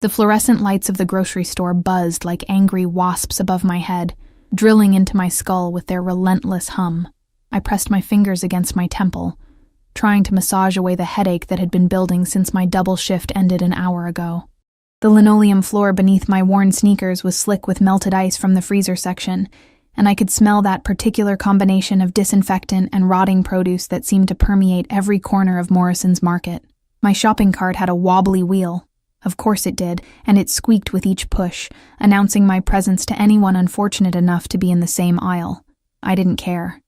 The fluorescent lights of the grocery store buzzed like angry wasps above my head, drilling into my skull with their relentless hum. I pressed my fingers against my temple, trying to massage away the headache that had been building since my double shift ended an hour ago. The linoleum floor beneath my worn sneakers was slick with melted ice from the freezer section, and I could smell that particular combination of disinfectant and rotting produce that seemed to permeate every corner of Morrison's Market. My shopping cart had a wobbly wheel. Of course it did, and it squeaked with each push, announcing my presence to anyone unfortunate enough to be in the same aisle. I didn't care.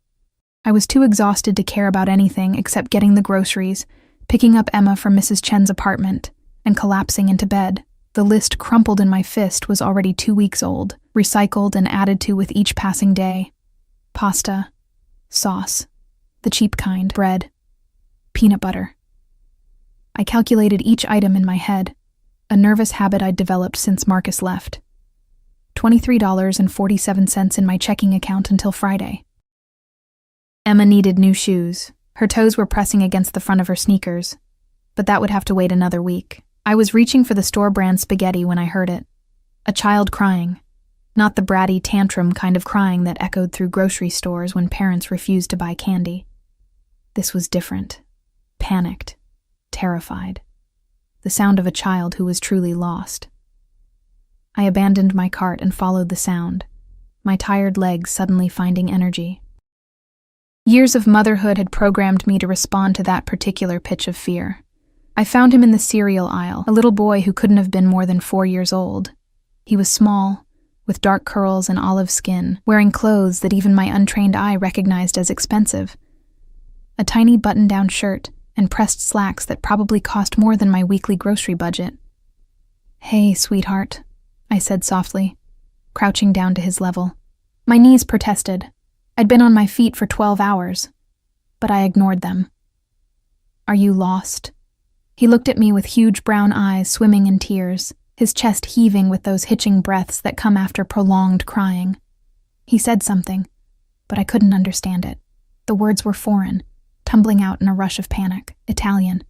I was too exhausted to care about anything except getting the groceries, picking up Emma from Mrs. Chen's apartment, and collapsing into bed. The list crumpled in my fist was already 2 weeks old, recycled and added to with each passing day. Pasta, sauce, the cheap kind, bread, peanut butter. I calculated each item in my head, a nervous habit I'd developed since Marcus left. $23.47 in my checking account until Friday. Emma needed new shoes. Her toes were pressing against the front of her sneakers, but that would have to wait another week. I was reaching for the store-brand spaghetti when I heard it. A child crying. Not the bratty tantrum kind of crying that echoed through grocery stores when parents refused to buy candy. This was different. Panicked. Terrified. The sound of a child who was truly lost. I abandoned my cart and followed the sound, my tired legs suddenly finding energy. Years of motherhood had programmed me to respond to that particular pitch of fear. I found him in the cereal aisle, a little boy who couldn't have been more than 4 years old. He was small, with dark curls and olive skin, wearing clothes that even my untrained eye recognized as expensive. A tiny button-down shirt and pressed slacks that probably cost more than my weekly grocery budget. "Hey, sweetheart," I said softly, crouching down to his level. My knees protested. I'd been on my feet for 12 hours, but I ignored them. "Are you lost?" He looked at me with huge brown eyes swimming in tears, his chest heaving with those hitching breaths that come after prolonged crying. He said something, but I couldn't understand it. The words were foreign, tumbling out in a rush of panic. Italian.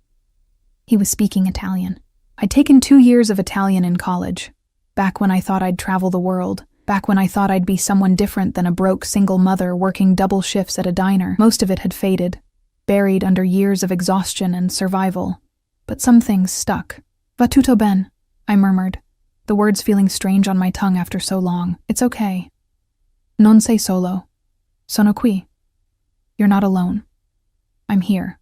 He was speaking Italian. I'd taken 2 years of Italian in college, back when I thought I'd travel the world, back when I thought I'd be someone different than a broke single mother working double shifts at a diner. Most of it had faded, buried under years of exhaustion and survival. But some things stuck. "Va tutto ben," I murmured, the words feeling strange on my tongue after so long. "It's okay. Non sei solo. Sono qui. You're not alone. I'm here."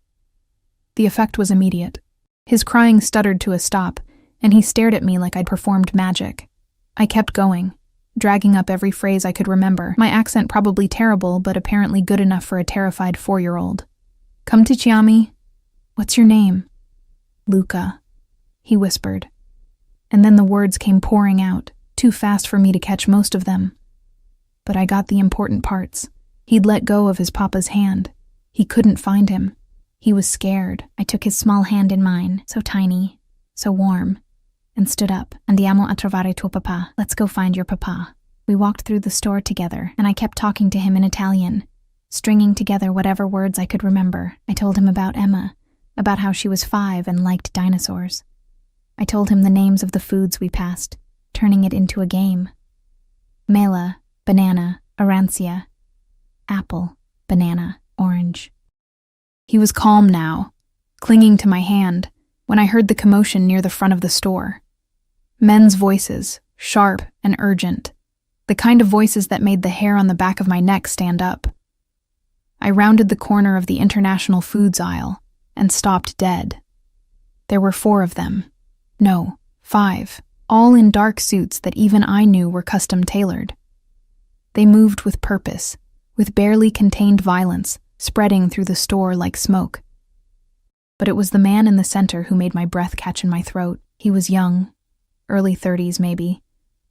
The effect was immediate. His crying stuttered to a stop, and he stared at me like I'd performed magic. I kept going, dragging up every phrase I could remember, my accent probably terrible but apparently good enough for a terrified 4-year-old. "Come to Chiami. What's your name?" "Luca," he whispered. And then the words came pouring out, too fast for me to catch most of them. But I got the important parts. He'd let go of his papa's hand. He couldn't find him. He was scared. I took his small hand in mine, so tiny, so warm, and stood up. "Andiamo a trovare tuo papà. Let's go find your papa." We walked through the store together, and I kept talking to him in Italian, stringing together whatever words I could remember. I told him about Emma, about how she was 5 and liked dinosaurs. I told him the names of the foods we passed, turning it into a game. Mela, banana, arancia. Apple, banana, orange. He was calm now, clinging to my hand, when I heard the commotion near the front of the store. Men's voices, sharp and urgent, the kind of voices that made the hair on the back of my neck stand up. I rounded the corner of the international foods aisle and stopped dead. There were 4 of them. No, 5, all in dark suits that even I knew were custom-tailored. They moved with purpose, with barely contained violence, spreading through the store like smoke. But it was the man in the center who made my breath catch in my throat. He was young, early 30s maybe,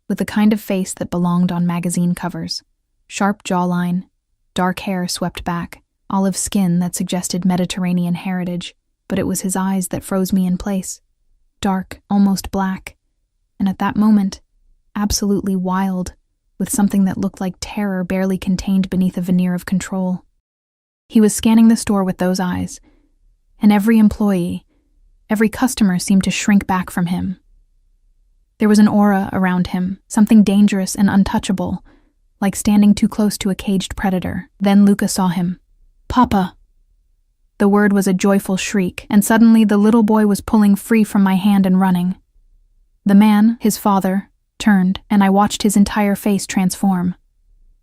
with the kind of face that belonged on magazine covers. Sharp jawline, dark hair swept back, olive skin that suggested Mediterranean heritage, but it was his eyes that froze me in place. Dark, almost black, and at that moment, absolutely wild, with something that looked like terror barely contained beneath a veneer of control. He was scanning the store with those eyes, and every employee, every customer seemed to shrink back from him. There was an aura around him, something dangerous and untouchable, like standing too close to a caged predator. Then Luca saw him. "Papa!" The word was a joyful shriek, and suddenly the little boy was pulling free from my hand and running. The man, his father, turned, and I watched his entire face transform.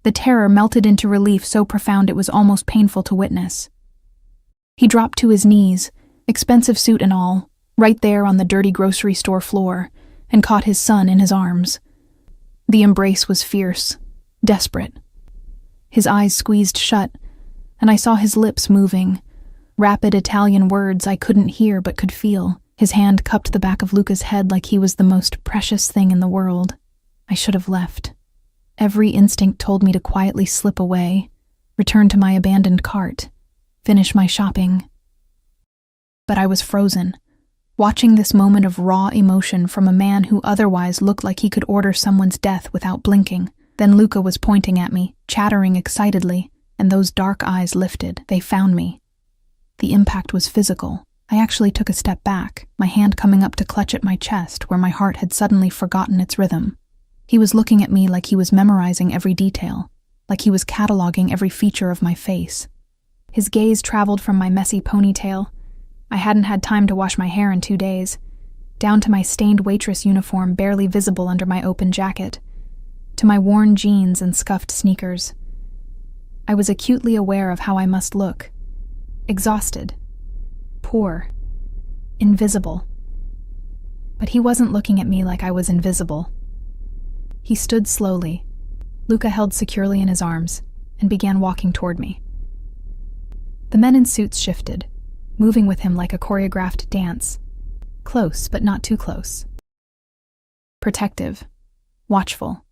The terror melted into relief so profound it was almost painful to witness. He dropped to his knees, expensive suit and all, right there on the dirty grocery store floor, and caught his son in his arms. The embrace was fierce, desperate. His eyes squeezed shut, and I saw his lips moving, rapid Italian words I couldn't hear but could feel. His hand cupped the back of Luca's head like he was the most precious thing in the world. I should have left. Every instinct told me to quietly slip away, return to my abandoned cart, finish my shopping. But I was frozen, watching this moment of raw emotion from a man who otherwise looked like he could order someone's death without blinking. Then Luca was pointing at me, chattering excitedly, and those dark eyes lifted. They found me. The impact was physical. I actually took a step back, my hand coming up to clutch at my chest where my heart had suddenly forgotten its rhythm. He was looking at me like he was memorizing every detail, like he was cataloging every feature of my face. His gaze traveled from my messy ponytail — I hadn't had time to wash my hair in 2 days — down to my stained waitress uniform barely visible under my open jacket, to my worn jeans and scuffed sneakers. I was acutely aware of how I must look. Exhausted. Poor. Invisible. But he wasn't looking at me like I was invisible. He stood slowly, Luca held securely in his arms, and began walking toward me. The men in suits shifted, moving with him like a choreographed dance. Close, but not too close. Protective. Watchful.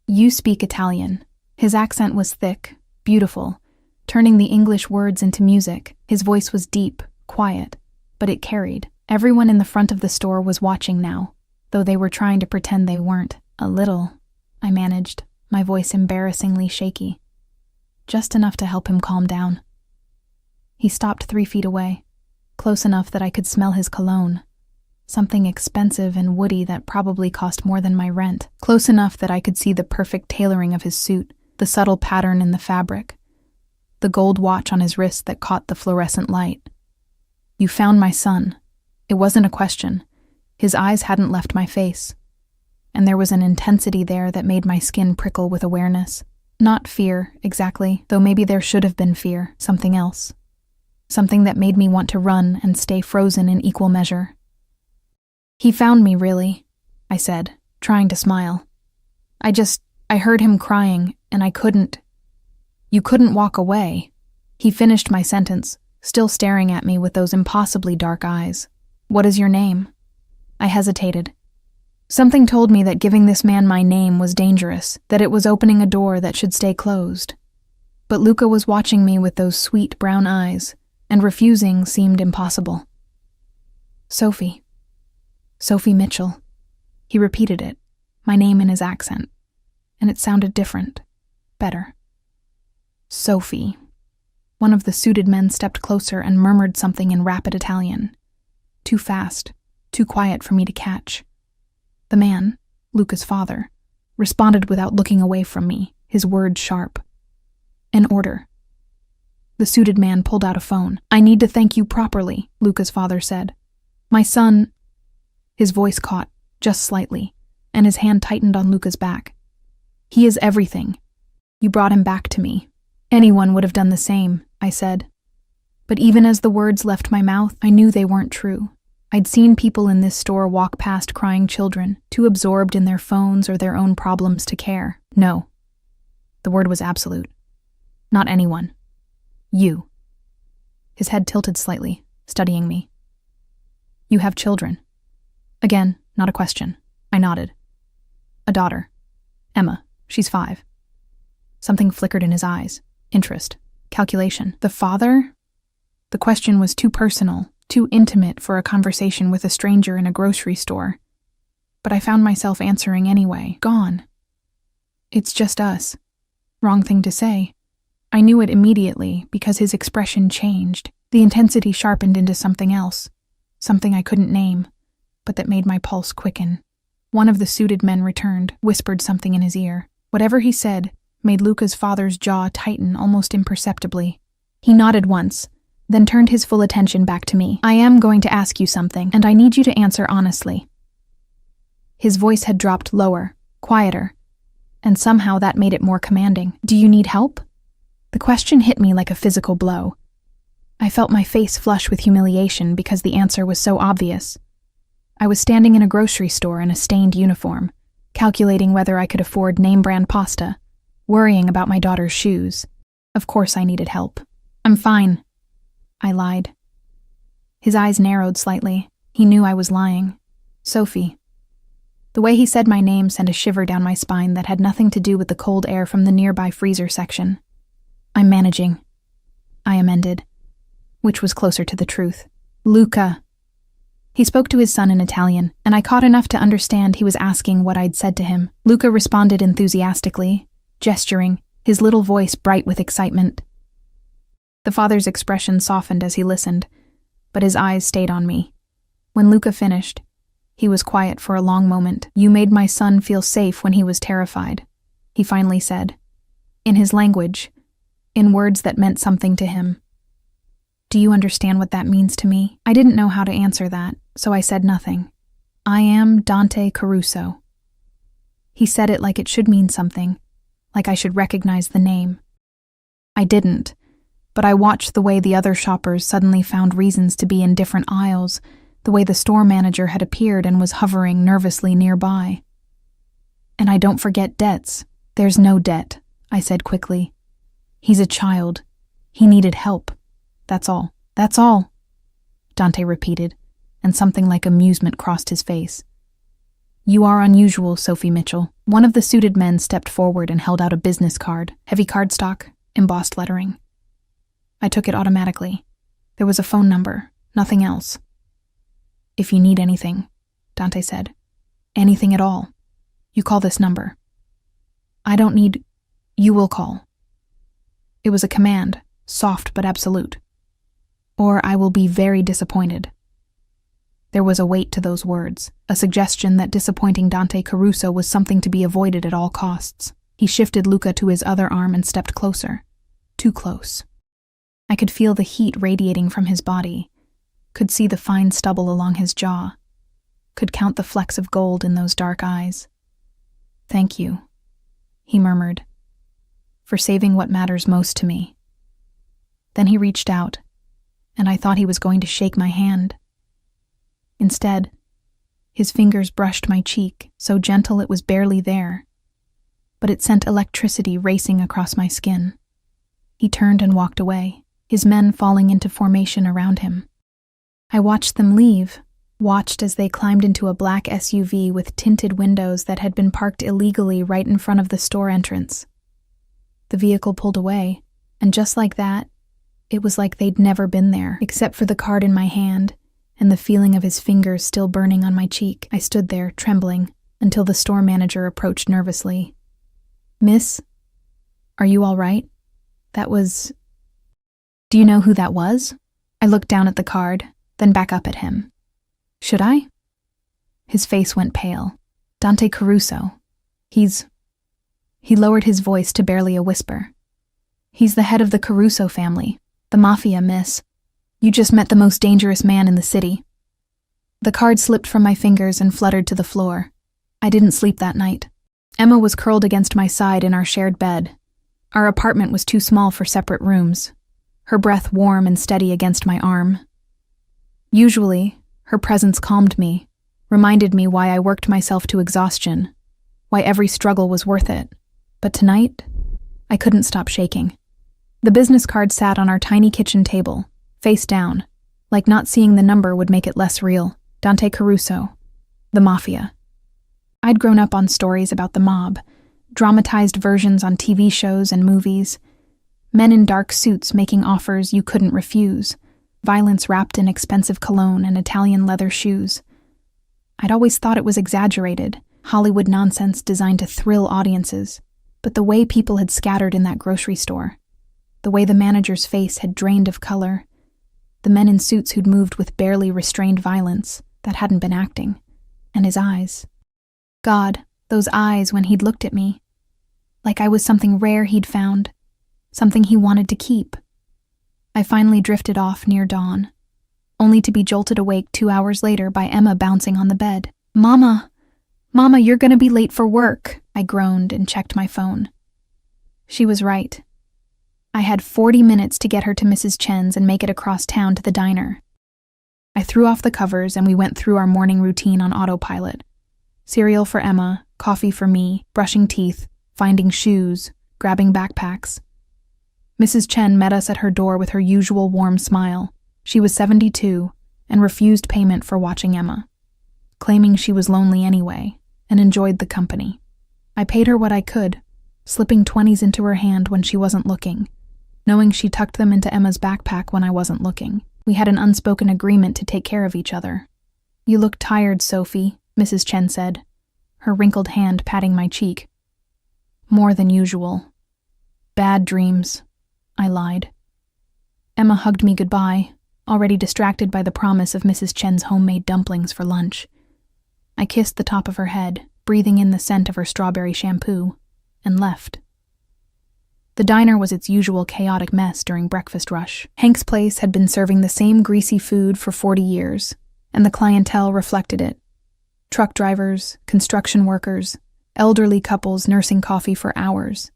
"You speak Italian." His accent was thick, beautiful, turning the English words into music. His voice was deep, quiet, but it carried. Everyone in the front of the store was watching now, though they were trying to pretend they weren't. "A little," I managed, my voice embarrassingly shaky. Just enough to help him calm down. He stopped 3 feet away, close enough that I could smell his cologne, something expensive and woody that probably cost more than my rent, close enough that I could see the perfect tailoring of his suit, the subtle pattern in the fabric, the gold watch on his wrist that caught the fluorescent light. "You found my son." It wasn't a question. His eyes hadn't left my face, and there was an intensity there that made my skin prickle with awareness. Not fear, exactly, though maybe there should have been fear, something else. Something that made me want to run and stay frozen in equal measure. "He found me, really," I said, trying to smile. I heard him crying, and I couldn't." "You couldn't walk away." He finished my sentence, still staring at me with those impossibly dark eyes. "What is your name?" I hesitated. Something told me that giving this man my name was dangerous, that it was opening a door that should stay closed. But Luca was watching me with those sweet brown eyes, and refusing seemed impossible. "Sophie. Sophie Mitchell." He repeated it, my name in his accent, and it sounded different, better. "Sophie." One of the suited men stepped closer and murmured something in rapid Italian. Too fast, too quiet for me to catch. The man, Luca's father, responded without looking away from me, his words sharp. "An order." The suited man pulled out a phone. "I need to thank you properly," Luca's father said. "My son—" His voice caught, just slightly, and his hand tightened on Luca's back. "He is everything. You brought him back to me." "Anyone would have done the same," I said. But even as the words left my mouth, I knew they weren't true. I'd seen people in this store walk past crying children, too absorbed in their phones or their own problems to care. No. The word was absolute. Not anyone. You. His head tilted slightly, studying me. "You have children." Again, not a question. I nodded. "A daughter. Emma. She's 5. Something flickered in his eyes. Interest. Calculation. "The father?" The question was too personal, too intimate for a conversation with a stranger in a grocery store. But I found myself answering anyway. "Gone. It's just us." Wrong thing to say. I knew it immediately because his expression changed. The intensity sharpened into something else, something I couldn't name, but that made my pulse quicken. One of the suited men returned, whispered something in his ear. Whatever he said made Luca's father's jaw tighten almost imperceptibly. He nodded once, then turned his full attention back to me. I am going to ask you something, and I need you to answer honestly. His voice had dropped lower, quieter, and somehow that made it more commanding. Do you need help? The question hit me like a physical blow. I felt my face flush with humiliation because the answer was so obvious. I was standing in a grocery store in a stained uniform, calculating whether I could afford name-brand pasta, worrying about my daughter's shoes. Of course I needed help. I'm fine, I lied. His eyes narrowed slightly. He knew I was lying. Sophie. The way he said my name sent a shiver down my spine that had nothing to do with the cold air from the nearby freezer section. I'm managing, I amended, which was closer to the truth. Luca. He spoke to his son in Italian, and I caught enough to understand he was asking what I'd said to him. Luca responded enthusiastically, gesturing, his little voice bright with excitement. The father's expression softened as he listened, but his eyes stayed on me. When Luca finished, he was quiet for a long moment. You made my son feel safe when he was terrified, he finally said, in his language, in words that meant something to him. Do you understand what that means to me? I didn't know how to answer that, so I said nothing. I am Dante Caruso. He said it like it should mean something, like I should recognize the name. I didn't, but I watched the way the other shoppers suddenly found reasons to be in different aisles, the way the store manager had appeared and was hovering nervously nearby. And I don't forget debts. There's no debt, I said quickly. He's a child. He needed help. That's all. That's all, Dante repeated, and something like amusement crossed his face. You are unusual, Sophie Mitchell. One of the suited men stepped forward and held out a business card, heavy cardstock, embossed lettering. I took it automatically. There was a phone number, nothing else. If you need anything, Dante said. Anything at all. You call this number. I don't need... You will call. It was a command, soft but absolute. Or I will be very disappointed. There was a weight to those words, a suggestion that disappointing Dante Caruso was something to be avoided at all costs. He shifted Luca to his other arm and stepped closer. Too close. I could feel the heat radiating from his body, could see the fine stubble along his jaw, could count the flecks of gold in those dark eyes. Thank you, he murmured, for saving what matters most to me. Then he reached out, and I thought he was going to shake my hand. Instead, his fingers brushed my cheek, so gentle it was barely there, but it sent electricity racing across my skin. He turned and walked away, his men falling into formation around him. I watched them leave, watched as they climbed into a black SUV with tinted windows that had been parked illegally right in front of the store entrance. The vehicle pulled away, and just like that, it was like they'd never been there, except for the card in my hand and the feeling of his fingers still burning on my cheek. I stood there, trembling, until the store manager approached nervously. Miss, are you all right? That was... Do you know who that was? I looked down at the card, then back up at him. Should I? His face went pale. Dante Caruso. He lowered his voice to barely a whisper. He's the head of the Caruso family, the Mafia, miss. You just met the most dangerous man in the city. The card slipped from my fingers and fluttered to the floor. I didn't sleep that night. Emma was curled against my side in our shared bed. Our apartment was too small for separate rooms, her breath warm and steady against my arm. Usually, her presence calmed me, reminded me why I worked myself to exhaustion, why every struggle was worth it. But tonight, I couldn't stop shaking. The business card sat on our tiny kitchen table, face down, like not seeing the number would make it less real. Dante Caruso, the Mafia. I'd grown up on stories about the mob, dramatized versions on TV shows and movies, men in dark suits making offers you couldn't refuse, violence wrapped in expensive cologne and Italian leather shoes. I'd always thought it was exaggerated, Hollywood nonsense designed to thrill audiences, but the way people had scattered in that grocery store, the way the manager's face had drained of color, the men in suits who'd moved with barely restrained violence that hadn't been acting, and his eyes. God, those eyes when he'd looked at me. Like I was something rare he'd found, something he wanted to keep. I finally drifted off near dawn, only to be jolted awake 2 hours later by Emma bouncing on the bed. Mama, you're gonna be late for work, I groaned and checked my phone. She was right. I had 40 minutes to get her to Mrs. Chen's and make it across town to the diner. I threw off the covers and we went through our morning routine on autopilot. Cereal for Emma, coffee for me, brushing teeth, finding shoes, grabbing backpacks. Mrs. Chen met us at her door with her usual warm smile. She was 72 and refused payment for watching Emma, claiming she was lonely anyway and enjoyed the company. I paid her what I could, slipping 20s into her hand when she wasn't looking, knowing she tucked them into Emma's backpack when I wasn't looking. We had an unspoken agreement to take care of each other. You look tired, Sophie, Mrs. Chen said, her wrinkled hand patting my cheek. More than usual. Bad dreams, I lied. Emma hugged me goodbye, already distracted by the promise of Mrs. Chen's homemade dumplings for lunch. I kissed the top of her head, breathing in the scent of her strawberry shampoo, and left. The diner was its usual chaotic mess during breakfast rush. Hank's place had been serving the same greasy food for 40 years, and the clientele reflected it. Truck drivers, construction workers, elderly couples nursing coffee for hours.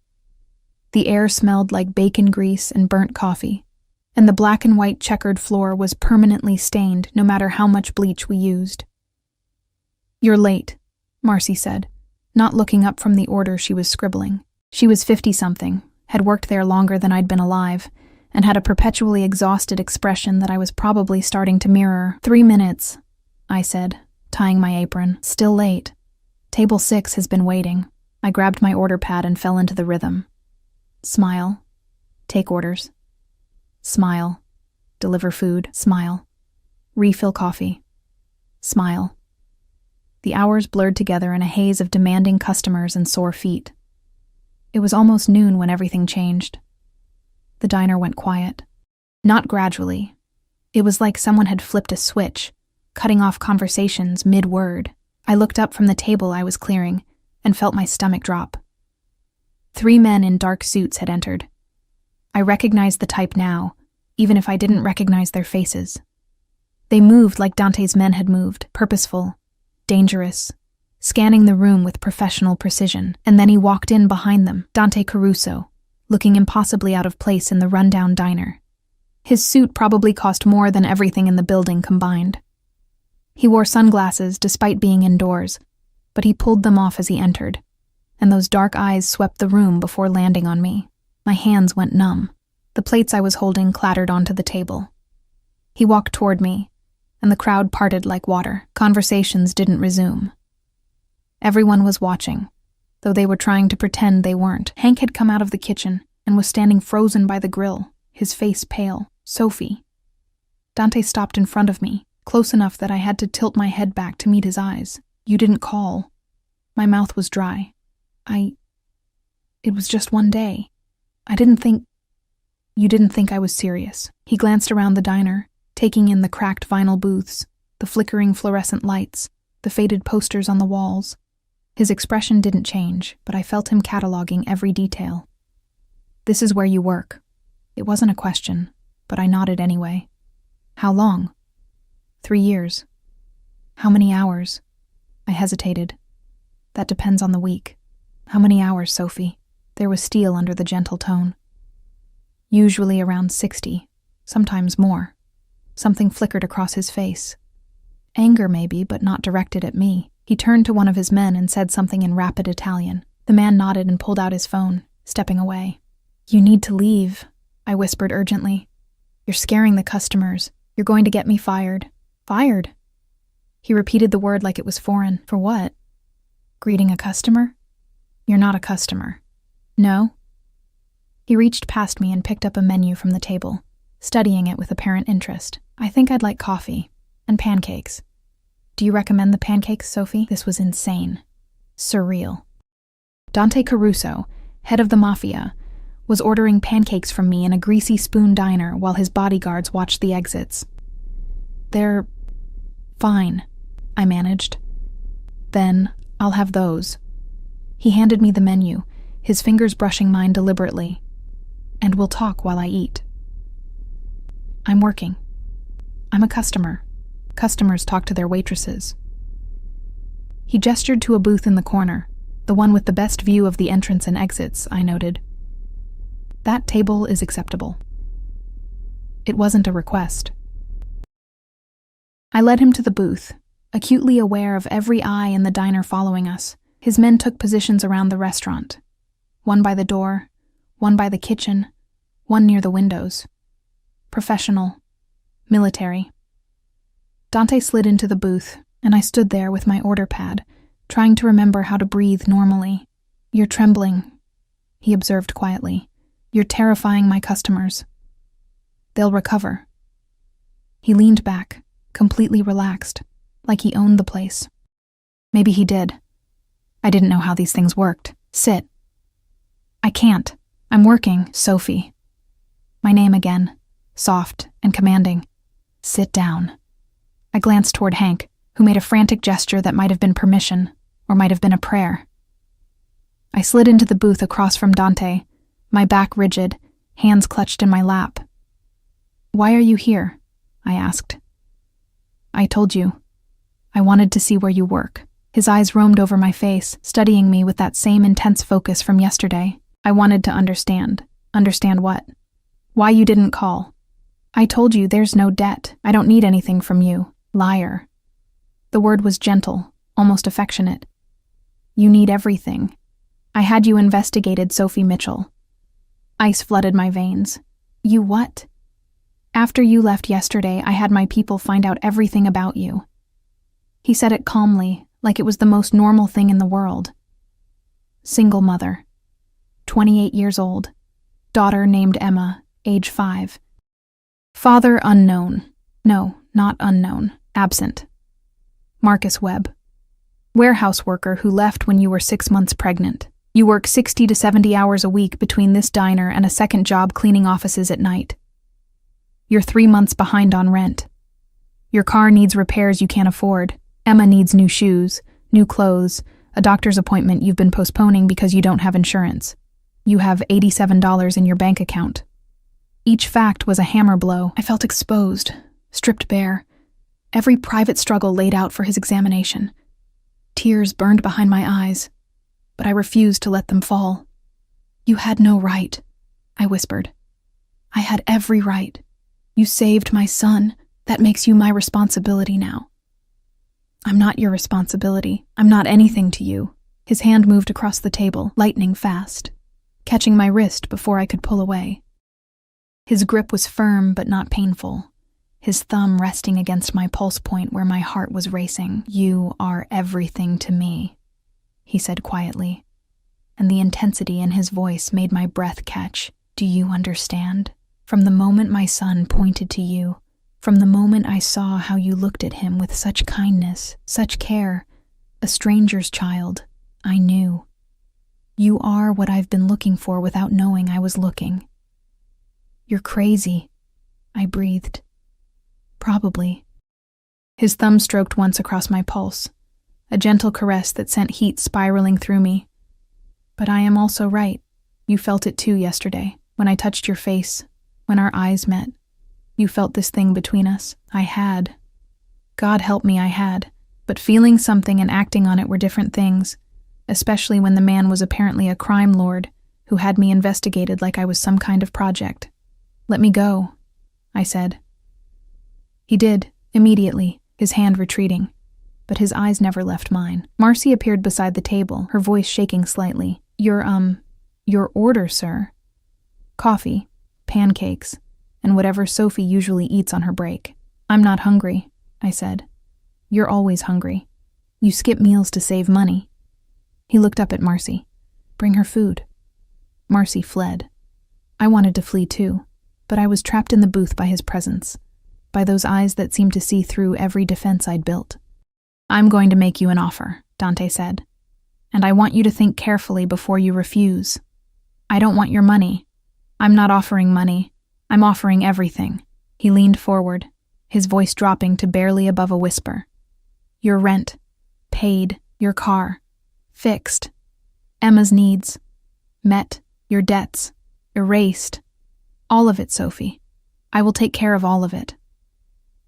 The air smelled like bacon grease and burnt coffee, and the black and white checkered floor was permanently stained no matter how much bleach we used. You're late, Marcy said, not looking up from the order she was scribbling. She was 50-something, had worked there longer than I'd been alive, and had a perpetually exhausted expression that I was probably starting to mirror. 3 minutes, I said, tying my apron. Still late. Table 6 has been waiting. I grabbed my order pad and fell into the rhythm. Smile. Take orders. Smile. Deliver food. Smile. Refill coffee. Smile. The hours blurred together in a haze of demanding customers and sore feet. It was almost noon when everything changed. The diner went quiet. Not gradually. It was like someone had flipped a switch, cutting off conversations mid-word. I looked up from the table I was clearing and felt my stomach drop. 3 men in dark suits had entered. I recognized the type now, even if I didn't recognize their faces. They moved like Dante's men had moved, purposeful, dangerous, scanning the room with professional precision, and then he walked in behind them, Dante Caruso, looking impossibly out of place in the rundown diner. His suit probably cost more than everything in the building combined. He wore sunglasses despite being indoors, but he pulled them off as he entered, and those dark eyes swept the room before landing on me. My hands went numb. The plates I was holding clattered onto the table. He walked toward me, and the crowd parted like water. Conversations didn't resume. Everyone was watching, though they were trying to pretend they weren't. Hank had come out of the kitchen and was standing frozen by the grill, his face pale. Sophie. Dante stopped in front of me, close enough that I had to tilt my head back to meet his eyes. You didn't call. My mouth was dry. It was just one day. You didn't think I was serious. He glanced around the diner, taking in the cracked vinyl booths, the flickering fluorescent lights, the faded posters on the walls. His expression didn't change, but I felt him cataloging every detail. This is where you work. It wasn't a question, but I nodded anyway. How long? 3 years. How many hours? I hesitated. That depends on the week. How many hours, Sophie? There was steel under the gentle tone. Usually around 60, sometimes more. Something flickered across his face. Anger maybe, but not directed at me. He turned to one of his men and said something in rapid Italian. The man nodded and pulled out his phone, stepping away. You need to leave, I whispered urgently. You're scaring the customers. You're going to get me fired. Fired? He repeated the word like it was foreign. For what? Greeting a customer? You're not a customer. No? He reached past me and picked up a menu from the table, studying it with apparent interest. I think I'd like coffee. And pancakes. Do you recommend the pancakes, Sophie? This was insane. Surreal. Dante Caruso, head of the Mafia, was ordering pancakes from me in a greasy spoon diner while his bodyguards watched the exits. They're fine, I managed. Then I'll have those. He handed me the menu, his fingers brushing mine deliberately. And we'll talk while I eat. I'm working. I'm a customer. Customers talk to their waitresses. He gestured to a booth in the corner, the one with the best view of the entrance and exits, I noted. That table is acceptable. It wasn't a request. I led him to the booth, acutely aware of every eye in the diner following us. His men took positions around the restaurant. One by the door, one by the kitchen, one near the windows. Professional, military. Dante slid into the booth, and I stood there with my order pad, trying to remember how to breathe normally. You're trembling, he observed quietly. You're terrifying my customers. They'll recover. He leaned back, completely relaxed, like he owned the place. Maybe he did. I didn't know how these things worked. Sit. I can't. I'm working, Sophie. My name again, soft and commanding. Sit down. I glanced toward Hank, who made a frantic gesture that might have been permission, or might have been a prayer. I slid into the booth across from Dante, my back rigid, hands clutched in my lap. Why are you here? I asked. I told you. I wanted to see where you work. His eyes roamed over my face, studying me with that same intense focus from yesterday. I wanted to understand. Understand what? Why you didn't call. I told you there's no debt. I don't need anything from you. Liar. The word was gentle, almost affectionate. You need everything. I had you investigated, Sophie Mitchell. Ice flooded my veins. You what? After you left yesterday, I had my people find out everything about you. He said it calmly, like it was the most normal thing in the world. Single mother. 28 years old. Daughter named Emma, age 5. Father unknown. No, not unknown. Absent. Marcus Webb. Warehouse worker who left when you were 6 months pregnant. You work 60 to 70 hours a week between this diner and a second job cleaning offices at night. You're 3 months behind on rent. Your car needs repairs you can't afford. Emma needs new shoes, new clothes, a doctor's appointment you've been postponing because you don't have insurance. You have $87 in your bank account. Each fact was a hammer blow. I felt exposed, stripped bare. Every private struggle laid out for his examination. Tears burned behind my eyes, but I refused to let them fall. You had no right, I whispered. I had every right. You saved my son. That makes you my responsibility now. I'm not your responsibility. I'm not anything to you. His hand moved across the table, lightning fast, catching my wrist before I could pull away. His grip was firm but not painful, his thumb resting against my pulse point where my heart was racing. You are everything to me, he said quietly, and the intensity in his voice made my breath catch. Do you understand? From the moment my son pointed to you, from the moment I saw how you looked at him with such kindness, such care, a stranger's child, I knew. You are what I've been looking for without knowing I was looking. You're crazy, I breathed. Probably. His thumb stroked once across my pulse, a gentle caress that sent heat spiraling through me. But I am also right. You felt it too yesterday, when I touched your face, when our eyes met. You felt this thing between us. I had. God help me, I had. But feeling something and acting on it were different things, especially when the man was apparently a crime lord who had me investigated like I was some kind of project. Let me go, I said. He did, immediately, his hand retreating, but his eyes never left mine. Marcy appeared beside the table, her voice shaking slightly. Your order, sir. Coffee, pancakes, and whatever Sophie usually eats on her break. I'm not hungry, I said. You're always hungry. You skip meals to save money. He looked up at Marcy. Bring her food. Marcy fled. I wanted to flee too, but I was trapped in the booth by his presence, by those eyes that seemed to see through every defense I'd built. I'm going to make you an offer, Dante said, and I want you to think carefully before you refuse. I don't want your money. I'm not offering money. I'm offering everything. He leaned forward, his voice dropping to barely above a whisper. Your rent, paid, your car, Fixed. Emma's needs. Met. Your debts. Erased. All of it, Sophie. I will take care of all of it.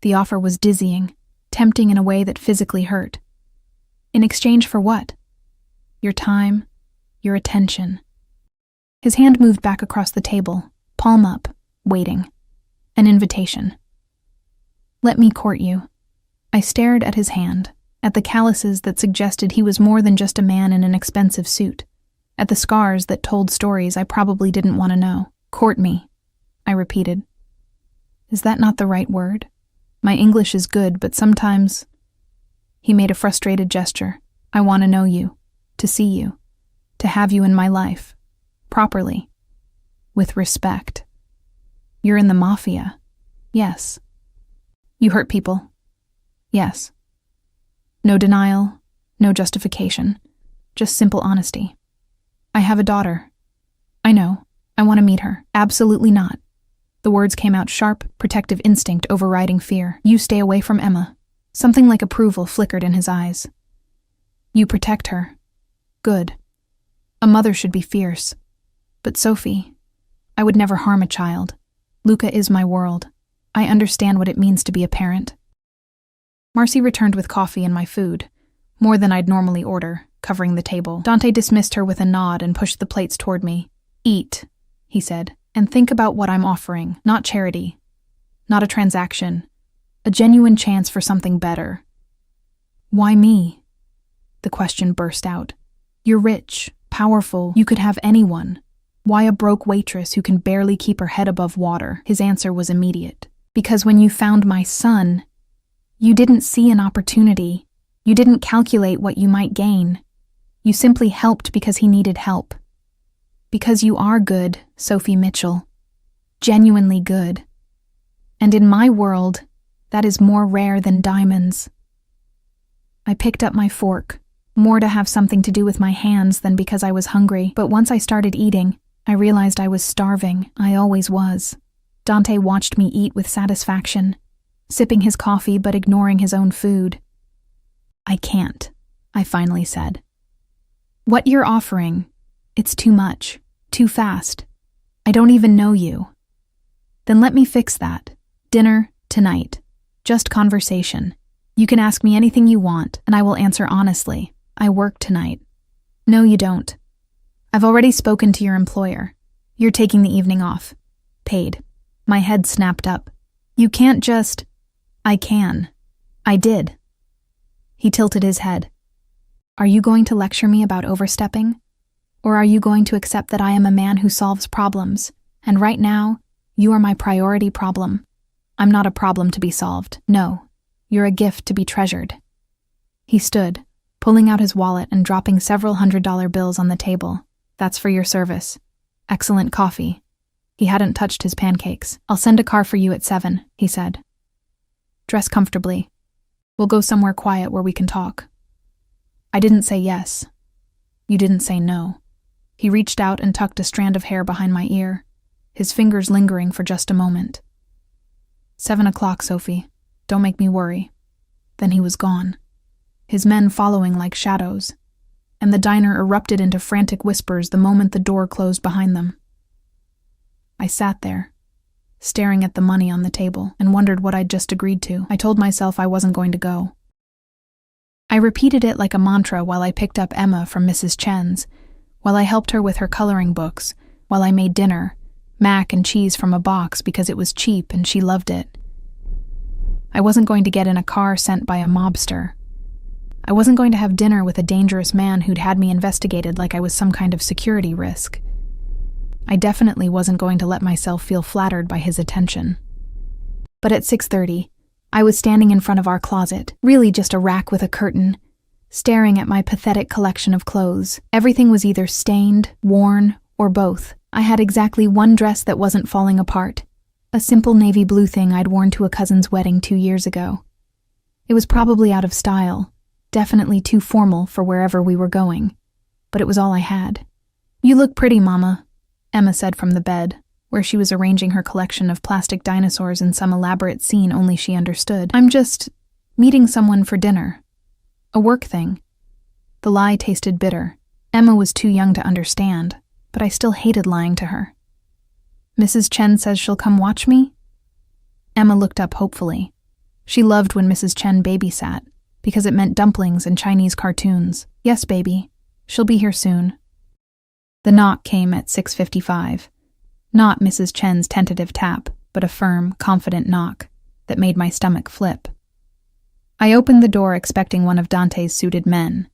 The offer was dizzying, tempting in a way that physically hurt. In exchange for what? Your time, your attention. His hand moved back across the table, palm up, waiting. An invitation. Let me court you. I stared at his hand, at the calluses that suggested he was more than just a man in an expensive suit, at the scars that told stories I probably didn't want to know. Court me, I repeated. Is that not the right word? My English is good, but sometimes... He made a frustrated gesture. I want to know you, to see you, to have you in my life, properly, with respect. You're in the Mafia. Yes. You hurt people. Yes. No denial, no justification, just simple honesty. I have a daughter. I know. I want to meet her. Absolutely not. The words came out sharp, protective instinct overriding fear. You stay away from Emma. Something like approval flickered in his eyes. You protect her. Good. A mother should be fierce. But Sophie, I would never harm a child. Luca is my world. I understand what it means to be a parent. Marcy returned with coffee and my food, more than I'd normally order, covering the table. Dante dismissed her with a nod and pushed the plates toward me. Eat, he said, and think about what I'm offering. Not charity. Not a transaction. A genuine chance for something better. Why me? The question burst out. You're rich, powerful, you could have anyone. Why a broke waitress who can barely keep her head above water? His answer was immediate. Because when you found my son, you didn't see an opportunity. You didn't calculate what you might gain. You simply helped because he needed help. Because you are good, Sophie Mitchell. Genuinely good. And in my world, that is more rare than diamonds. I picked up my fork, more to have something to do with my hands than because I was hungry, but once I started eating, I realized I was starving. I always was. Dante watched me eat with satisfaction, sipping his coffee but ignoring his own food. I can't, I finally said. What you're offering, it's too much, too fast. I don't even know you. Then let me fix that. Dinner, tonight. Just conversation. You can ask me anything you want, and I will answer honestly. I work tonight. No, you don't. I've already spoken to your employer. You're taking the evening off. Paid. My head snapped up. You can't just... I can. I did. He tilted his head. Are you going to lecture me about overstepping? Or are you going to accept that I am a man who solves problems, and right now, you are my priority problem? I'm not a problem to be solved. No, you're a gift to be treasured. He stood, pulling out his wallet and dropping several $100 bills on the table. That's for your service. Excellent coffee. He hadn't touched his pancakes. I'll send a car for you at 7, he said. Dress comfortably. We'll go somewhere quiet where we can talk. I didn't say yes. You didn't say no. He reached out and tucked a strand of hair behind my ear, his fingers lingering for just a moment. 7 o'clock, Sophie. Don't make me worry. Then he was gone, his men following like shadows, and the diner erupted into frantic whispers the moment the door closed behind them. I sat there, staring at the money on the table, and wondered what I'd just agreed to. I told myself I wasn't going to go. I repeated it like a mantra while I picked up Emma from Mrs. Chen's, while I helped her with her coloring books, while I made dinner, mac and cheese from a box because it was cheap and she loved it. I wasn't going to get in a car sent by a mobster. I wasn't going to have dinner with a dangerous man who'd had me investigated like I was some kind of security risk. I definitely wasn't going to let myself feel flattered by his attention. But at 6:30, I was standing in front of our closet, really just a rack with a curtain, staring at my pathetic collection of clothes. Everything was either stained, worn, or both. I had exactly one dress that wasn't falling apart, a simple navy blue thing I'd worn to a cousin's wedding 2 years ago. It was probably out of style, definitely too formal for wherever we were going, but it was all I had. You look pretty, Mama, Emma said from the bed, where she was arranging her collection of plastic dinosaurs in some elaborate scene only she understood. I'm just meeting someone for dinner. A work thing. The lie tasted bitter. Emma was too young to understand, but I still hated lying to her. "Mrs. Chen says she'll come watch me?" Emma looked up hopefully. She loved when Mrs. Chen babysat, because it meant dumplings and Chinese cartoons. "Yes, baby. She'll be here soon." The knock came at 6:55. Not Mrs. Chen's tentative tap, but a firm, confident knock that made my stomach flip. I opened the door expecting one of Dante's suited men.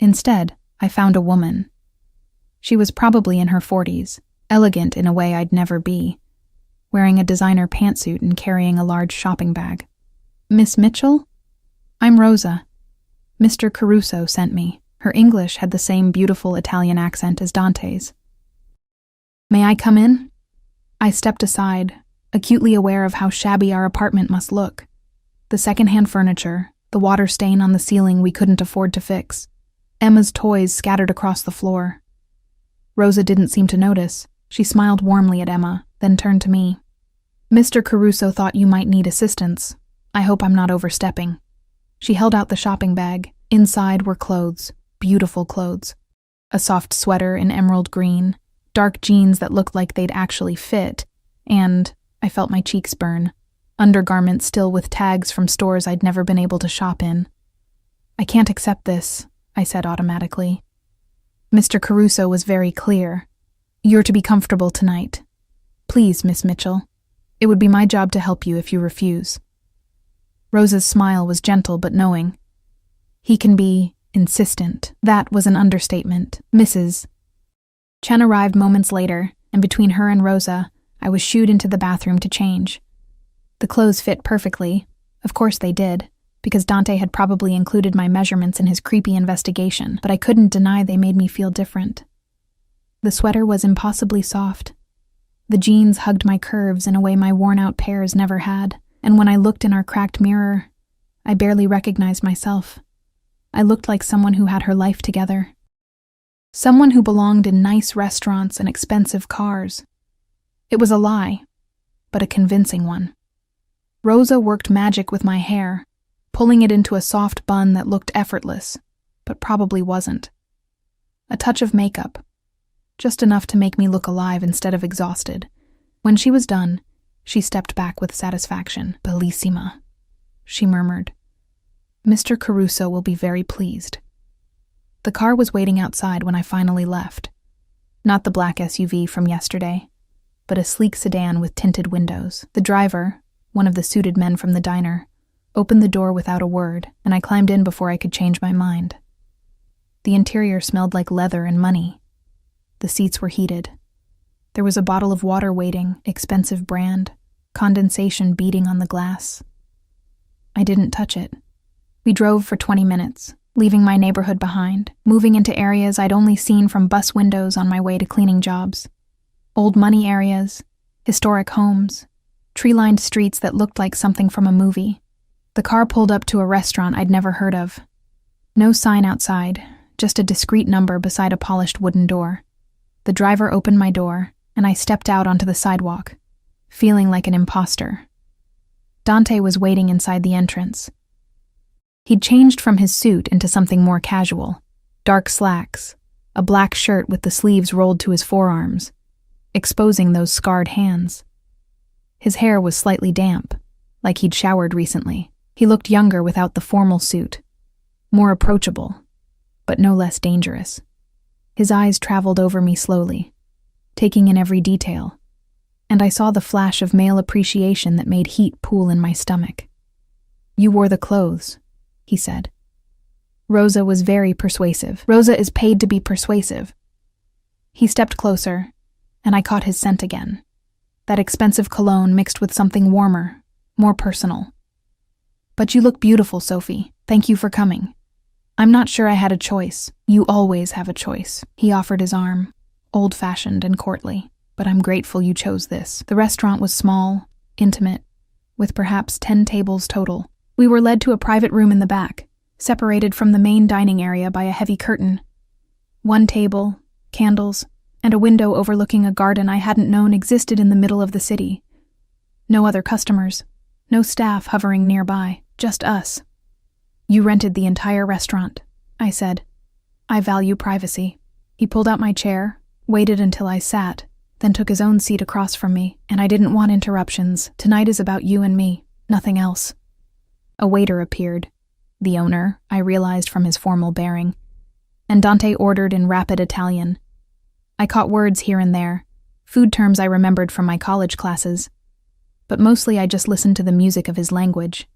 Instead, I found a woman. She was probably in her 40s, elegant in a way I'd never be, wearing a designer pantsuit and carrying a large shopping bag. "Miss Mitchell? I'm Rosa. Mr. Caruso sent me." Her English had the same beautiful Italian accent as Dante's. "May I come in?" I stepped aside, acutely aware of how shabby our apartment must look. The secondhand furniture, the water stain on the ceiling we couldn't afford to fix, Emma's toys scattered across the floor. Rosa didn't seem to notice. She smiled warmly at Emma, then turned to me. "Mr. Caruso thought you might need assistance. I hope I'm not overstepping." She held out the shopping bag. Inside were clothes, beautiful clothes. A soft sweater in emerald green, dark jeans that looked like they'd actually fit, and, I felt my cheeks burn, undergarments still with tags from stores I'd never been able to shop in. "I can't accept this," I said automatically. Mr. Caruso was very clear. "You're to be comfortable tonight. Please, Miss Mitchell. It would be my job to help you if you refuse." Rosa's smile was gentle but knowing. "He can be insistent." That was an understatement. "Mrs. Chen arrived moments later, and between her and Rosa, I was shooed into the bathroom to change. The clothes fit perfectly. Of course they did, because Dante had probably included my measurements in his creepy investigation, but I couldn't deny they made me feel different. The sweater was impossibly soft. The jeans hugged my curves in a way my worn-out pairs never had, and when I looked in our cracked mirror, I barely recognized myself. I looked like someone who had her life together. Someone who belonged in nice restaurants and expensive cars. It was a lie, but a convincing one. Rosa worked magic with my hair, pulling it into a soft bun that looked effortless, but probably wasn't. A touch of makeup, just enough to make me look alive instead of exhausted. When she was done, she stepped back with satisfaction. "Bellissima," she murmured. "Mr. Caruso will be very pleased." The car was waiting outside when I finally left. Not the black SUV from yesterday, but a sleek sedan with tinted windows. The driver, one of the suited men from the diner, opened the door without a word, and I climbed in before I could change my mind. The interior smelled like leather and money. The seats were heated. There was a bottle of water waiting, expensive brand, condensation beating on the glass. I didn't touch it. We drove for 20 minutes, leaving my neighborhood behind, moving into areas I'd only seen from bus windows on my way to cleaning jobs. Old money areas, historic homes, tree-lined streets that looked like something from a movie. The car pulled up to a restaurant I'd never heard of. No sign outside, just a discreet number beside a polished wooden door. The driver opened my door, and I stepped out onto the sidewalk, feeling like an imposter. Dante was waiting inside the entrance. He'd changed from his suit into something more casual. Dark slacks, a black shirt with the sleeves rolled to his forearms, exposing those scarred hands. His hair was slightly damp, like he'd showered recently. He looked younger without the formal suit, more approachable, but no less dangerous. His eyes traveled over me slowly, taking in every detail, and I saw the flash of male appreciation that made heat pool in my stomach. "You wore the clothes," he said. Rosa was very persuasive. Rosa is paid to be persuasive. He stepped closer, and I caught his scent again. That expensive cologne mixed with something warmer, more personal. "But you look beautiful, Sophie. Thank you for coming." "I'm not sure I had a choice." "You always have a choice." He offered his arm, old-fashioned and courtly. "But I'm grateful you chose this." The restaurant was small, intimate, with perhaps 10 tables total. We were led to a private room in the back, separated from the main dining area by a heavy curtain. One table, candles, and a window overlooking a garden I hadn't known existed in the middle of the city. No other customers, no staff hovering nearby, just us. "You rented the entire restaurant," I said. I value privacy. He pulled out my chair, waited until I sat, then took his own seat across from me, and I didn't want interruptions. Tonight is about you and me, nothing else. A waiter appeared. The owner, I realized from his formal bearing. And Dante ordered in rapid Italian. I caught words here and there, food terms I remembered from my college classes, but mostly I just listened to the music of his language.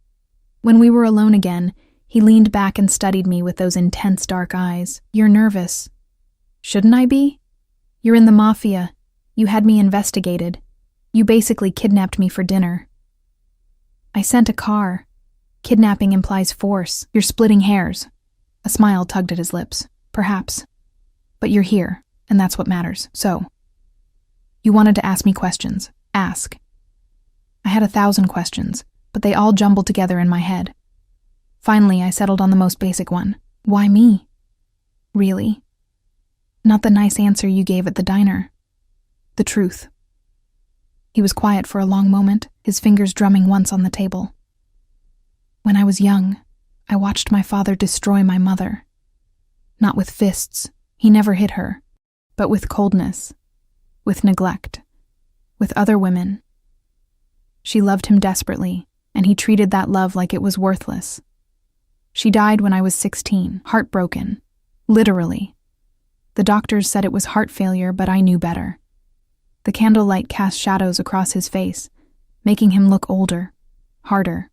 When we were alone again, he leaned back and studied me with those intense dark eyes. You're nervous. Shouldn't I be? You're in the Mafia. You had me investigated. You basically kidnapped me for dinner. I sent a car. Kidnapping implies force. You're splitting hairs. A smile tugged at his lips. Perhaps. But you're here, and that's what matters. So, you wanted to ask me questions. Ask. I had 1,000 questions, but they all jumbled together in my head. Finally, I settled on the most basic one. Why me? Really? Not the nice answer you gave at the diner. The truth. He was quiet for a long moment, his fingers drumming once on the table. When I was young, I watched my father destroy my mother. Not with fists, he never hit her, but with coldness, with neglect, with other women. She loved him desperately, and he treated that love like it was worthless. She died when I was 16, heartbroken, literally. The doctors said it was heart failure, but I knew better. The candlelight cast shadows across his face, making him look older, harder.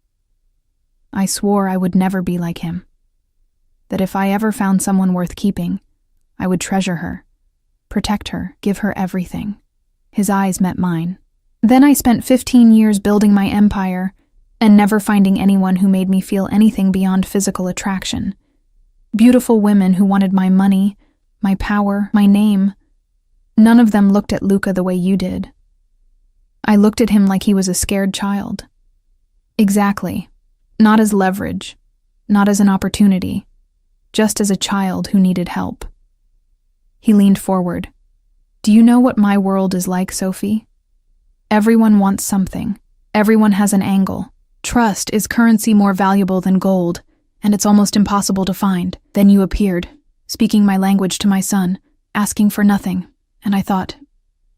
I swore I would never be like him. That if I ever found someone worth keeping, I would treasure her, protect her, give her everything. His eyes met mine. Then I spent 15 years building my empire and never finding anyone who made me feel anything beyond physical attraction. Beautiful women who wanted my money, my power, my name. None of them looked at Luca the way you did. I looked at him like he was a scared child. Exactly. Not as leverage, not as an opportunity, just as a child who needed help. He leaned forward. Do you know what my world is like, Sophie? Everyone wants something. Everyone has an angle. Trust is currency more valuable than gold, and it's almost impossible to find. Then you appeared, speaking my language to my son, asking for nothing, and I thought,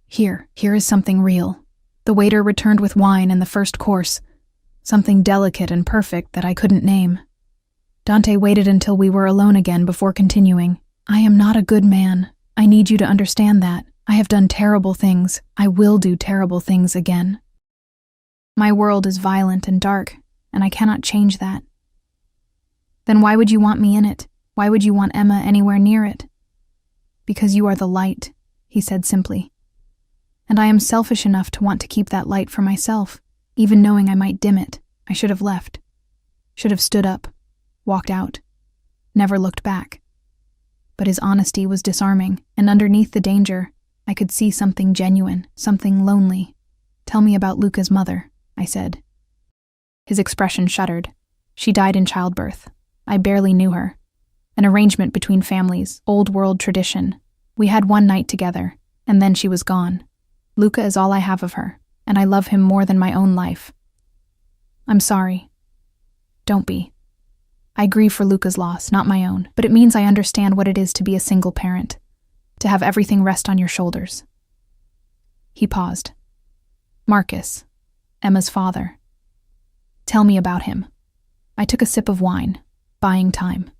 here is something real. The waiter returned with wine and the first course, something delicate and perfect that I couldn't name. Dante waited until we were alone again before continuing. I am not a good man. I need you to understand that. I have done terrible things. I will do terrible things again. My world is violent and dark, and I cannot change that. Then why would you want me in it? Why would you want Emma anywhere near it? Because you are the light, he said simply. And I am selfish enough to want to keep that light for myself, even knowing I might dim it. I should have left. Should have stood up, walked out, never looked back. But his honesty was disarming, and underneath the danger, I could see something genuine, something lonely. Tell me about Luca's mother, I said. His expression shuddered. She died in childbirth. I barely knew her. An arrangement between families, old-world tradition. We had one night together, and then she was gone. Luca is all I have of her, and I love him more than my own life. I'm sorry. Don't be. I grieve for Luca's loss, not my own, but it means I understand what it is to be a single parent, to have everything rest on your shoulders. He paused. Marcus, Emma's father. Tell me about him. I took a sip of wine, buying time.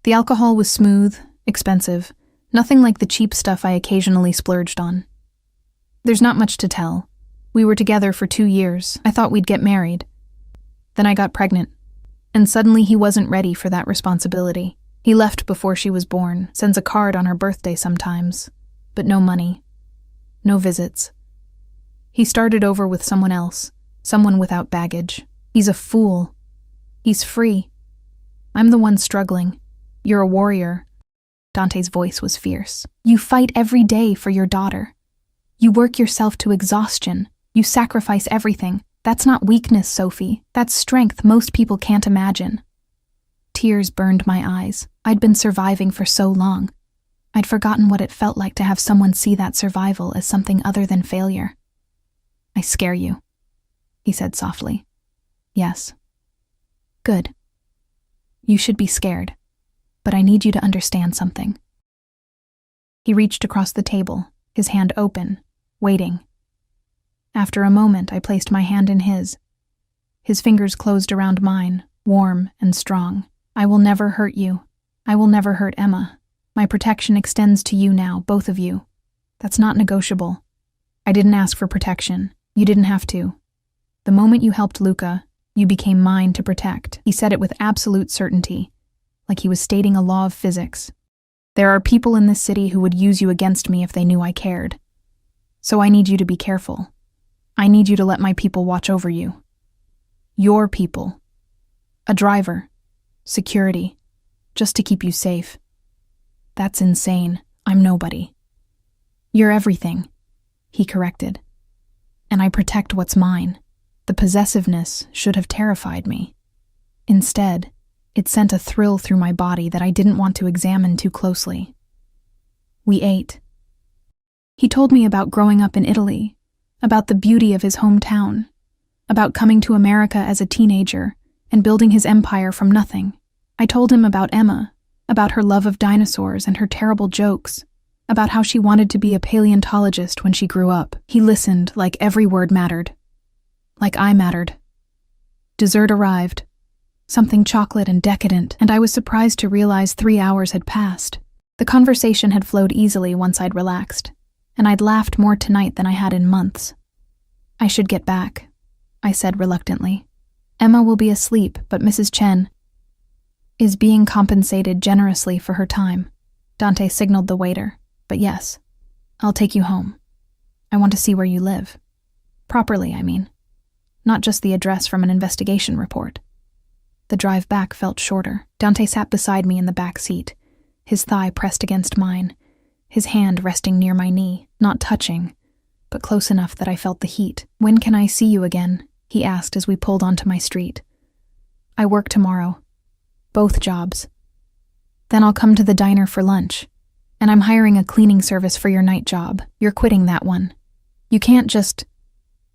The alcohol was smooth, expensive, nothing like the cheap stuff I occasionally splurged on. There's not much to tell. We were together for 2 years. I thought we'd get married. Then I got pregnant, and suddenly he wasn't ready for that responsibility. He left before she was born, sends a card on her birthday sometimes, but no money, no visits. He started over with someone else, someone without baggage. He's a fool. He's free. I'm the one struggling. You're a warrior. Dante's voice was fierce. You fight every day for your daughter. You work yourself to exhaustion. You sacrifice everything. That's not weakness, Sophie. That's strength most people can't imagine. Tears burned my eyes. I'd been surviving for so long. I'd forgotten what it felt like to have someone see that survival as something other than failure. I scare you, he said softly. Yes. Good. You should be scared. but I need you to understand something." He reached across the table, his hand open, waiting. After a moment, I placed my hand in his. His fingers closed around mine, warm and strong. "I will never hurt you. I will never hurt Emma. My protection extends to you now, both of you. That's not negotiable. I didn't ask for protection. You didn't have to. The moment you helped Luca, you became mine to protect." He said it with absolute certainty, like he was stating a law of physics. "There are people in this city who would use you against me if they knew I cared. So I need you to be careful. I need you to let my people watch over you. Your people. A driver. Security. Just to keep you safe. That's insane. I'm nobody." "You're everything," he corrected. "And I protect what's mine." The possessiveness should have terrified me. Instead, it sent a thrill through my body that I didn't want to examine too closely. We ate. He told me about growing up in Italy, about the beauty of his hometown, about coming to America as a teenager and building his empire from nothing. I told him about Emma, about her love of dinosaurs and her terrible jokes, about how she wanted to be a paleontologist when she grew up. He listened like every word mattered. Like I mattered. Dessert arrived. Something chocolate and decadent, and I was surprised to realize 3 hours had passed. The conversation had flowed easily once I'd relaxed, and I'd laughed more tonight than I had in months. "I should get back," I said reluctantly. "Emma will be asleep, but Mrs. Chen is being compensated generously for her time." Dante signaled the waiter. "But yes, I'll take you home. I want to see where you live. Properly, I mean. Not just the address from an investigation report." The drive back felt shorter. Dante sat beside me in the back seat, his thigh pressed against mine, his hand resting near my knee, not touching, but close enough that I felt the heat. "When can I see you again?" he asked as we pulled onto my street. "I work tomorrow. Both jobs. Then I'll come to the diner for lunch. And I'm hiring a cleaning service for your night job. You're quitting that one. You can't just..."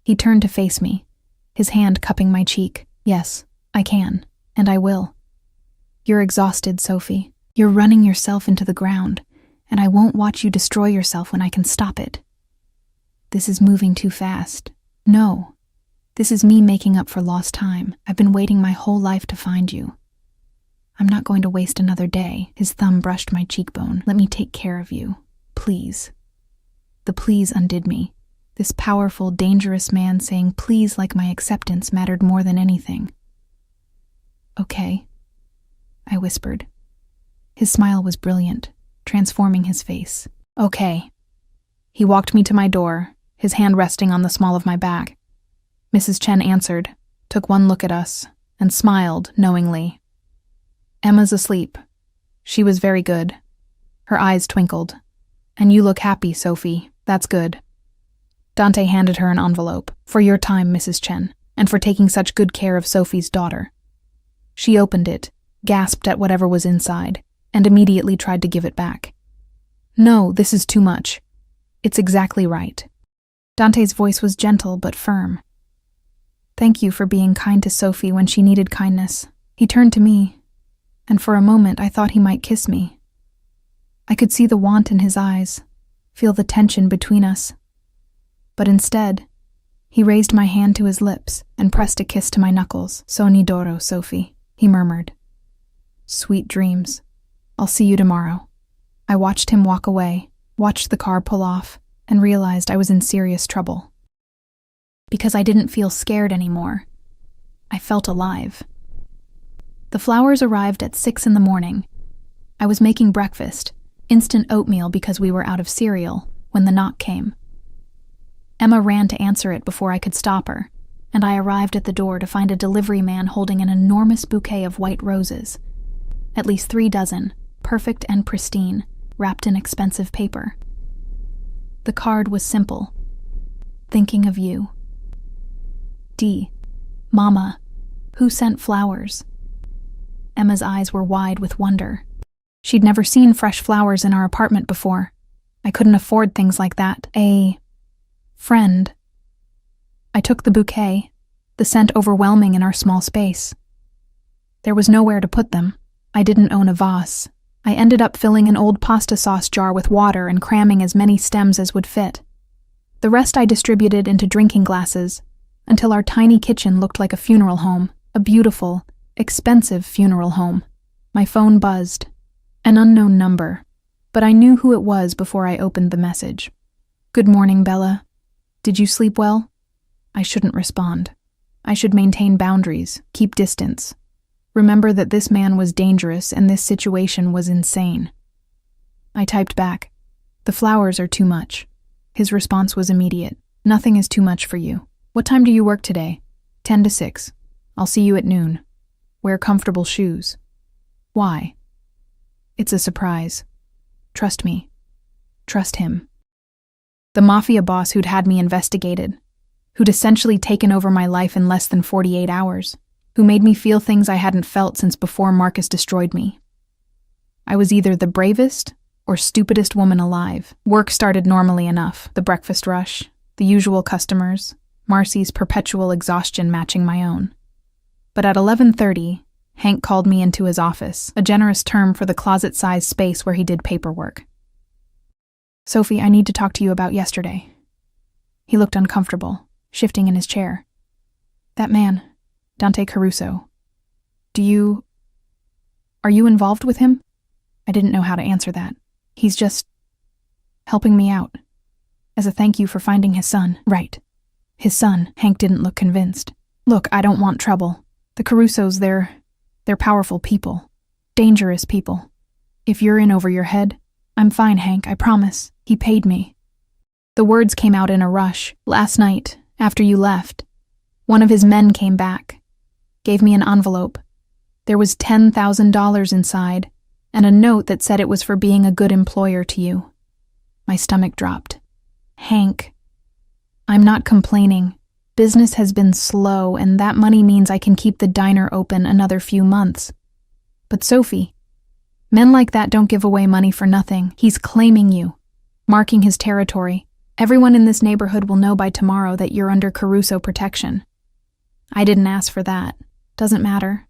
He turned to face me, his hand cupping my cheek. "Yes, I can, and I will. You're exhausted, Sophie. You're running yourself into the ground, and I won't watch you destroy yourself when I can stop it. This is moving too fast. No, this is me making up for lost time. I've been waiting my whole life to find you. I'm not going to waste another day." His thumb brushed my cheekbone. "Let me take care of you. Please." The please undid me. This powerful, dangerous man saying please like my acceptance mattered more than anything. "Okay," I whispered. His smile was brilliant, transforming his face. "Okay." He walked me to my door, his hand resting on the small of my back. Mrs. Chen answered, took one look at us, and smiled knowingly. "Emma's asleep. She was very good." Her eyes twinkled. "And you look happy, Sophie. That's good." Dante handed her an envelope. "For your time, Mrs. Chen, and for taking such good care of Sophie's daughter." She opened it, gasped at whatever was inside, and immediately tried to give it back. "No, this is too much. It's exactly right." Dante's voice was gentle but firm. "Thank you for being kind to Sophie when she needed kindness." He turned to me, and for a moment I thought he might kiss me. I could see the want in his eyes, feel the tension between us. But instead, he raised my hand to his lips and pressed a kiss to my knuckles. "Sogni d'oro, Sophie," he murmured. "Sweet dreams. I'll see you tomorrow." I watched him walk away, watched the car pull off, and realized I was in serious trouble. Because I didn't feel scared anymore. I felt alive. The flowers arrived at 6 in the morning. I was making breakfast, instant oatmeal because we were out of cereal, when the knock came. Emma ran to answer it before I could stop her, and I arrived at the door to find a delivery man holding an enormous bouquet of white roses. At least 3 dozen, perfect and pristine, wrapped in expensive paper. The card was simple. "Thinking of you. D. Mama, who sent flowers?" Emma's eyes were wide with wonder. She'd never seen fresh flowers in our apartment before. I couldn't afford things like that. "A friend." I took the bouquet, the scent overwhelming in our small space. There was nowhere to put them. I didn't own a vase, I ended up filling an old pasta sauce jar with water and cramming as many stems as would fit. The rest I distributed into drinking glasses until our tiny kitchen looked like a funeral home, a beautiful, expensive funeral home. My phone buzzed. An unknown number, but I knew who it was before I opened the message. "Good morning, Bella. Did you sleep well?" I shouldn't respond. I should maintain boundaries, keep distance. Remember that this man was dangerous and this situation was insane. I typed back, "The flowers are too much." His response was immediate. "Nothing is too much for you. What time do you work today?" 10 to 6. "I'll see you at noon. Wear comfortable shoes." Why? It's a surprise. Trust me. Trust him. The Mafia boss who'd had me investigated, who'd essentially taken over my life in less than 48 hours, who made me feel things I hadn't felt since before Marcus destroyed me. I was either the bravest or stupidest woman alive. Work started normally enough, the breakfast rush, the usual customers, Marcy's perpetual exhaustion matching my own. But at 11:30, Hank called me into his office, a generous term for the closet-sized space where he did paperwork. "Sophie, I need to talk to you about yesterday." He looked uncomfortable, shifting in his chair. "That man, Dante Caruso. Are you involved with him?" I didn't know how to answer that. "He's just helping me out. As a thank you for finding his son." "Right. His son." Hank didn't look convinced. "Look, I don't want trouble. The Carusos, they're powerful people. Dangerous people. If you're in over your head, I'm fine, Hank, I promise. He paid me." The words came out in a rush. "Last night, after you left, one of his men came back, gave me an envelope. There was $10,000 inside, and a note that said it was for being a good employer to you." My stomach dropped. "Hank, I'm not complaining. Business has been slow, and that money means I can keep the diner open another few months. But Sophie, men like that don't give away money for nothing. He's claiming you, marking his territory. Everyone in this neighborhood will know by tomorrow that you're under Caruso protection. I didn't ask for that. Doesn't matter.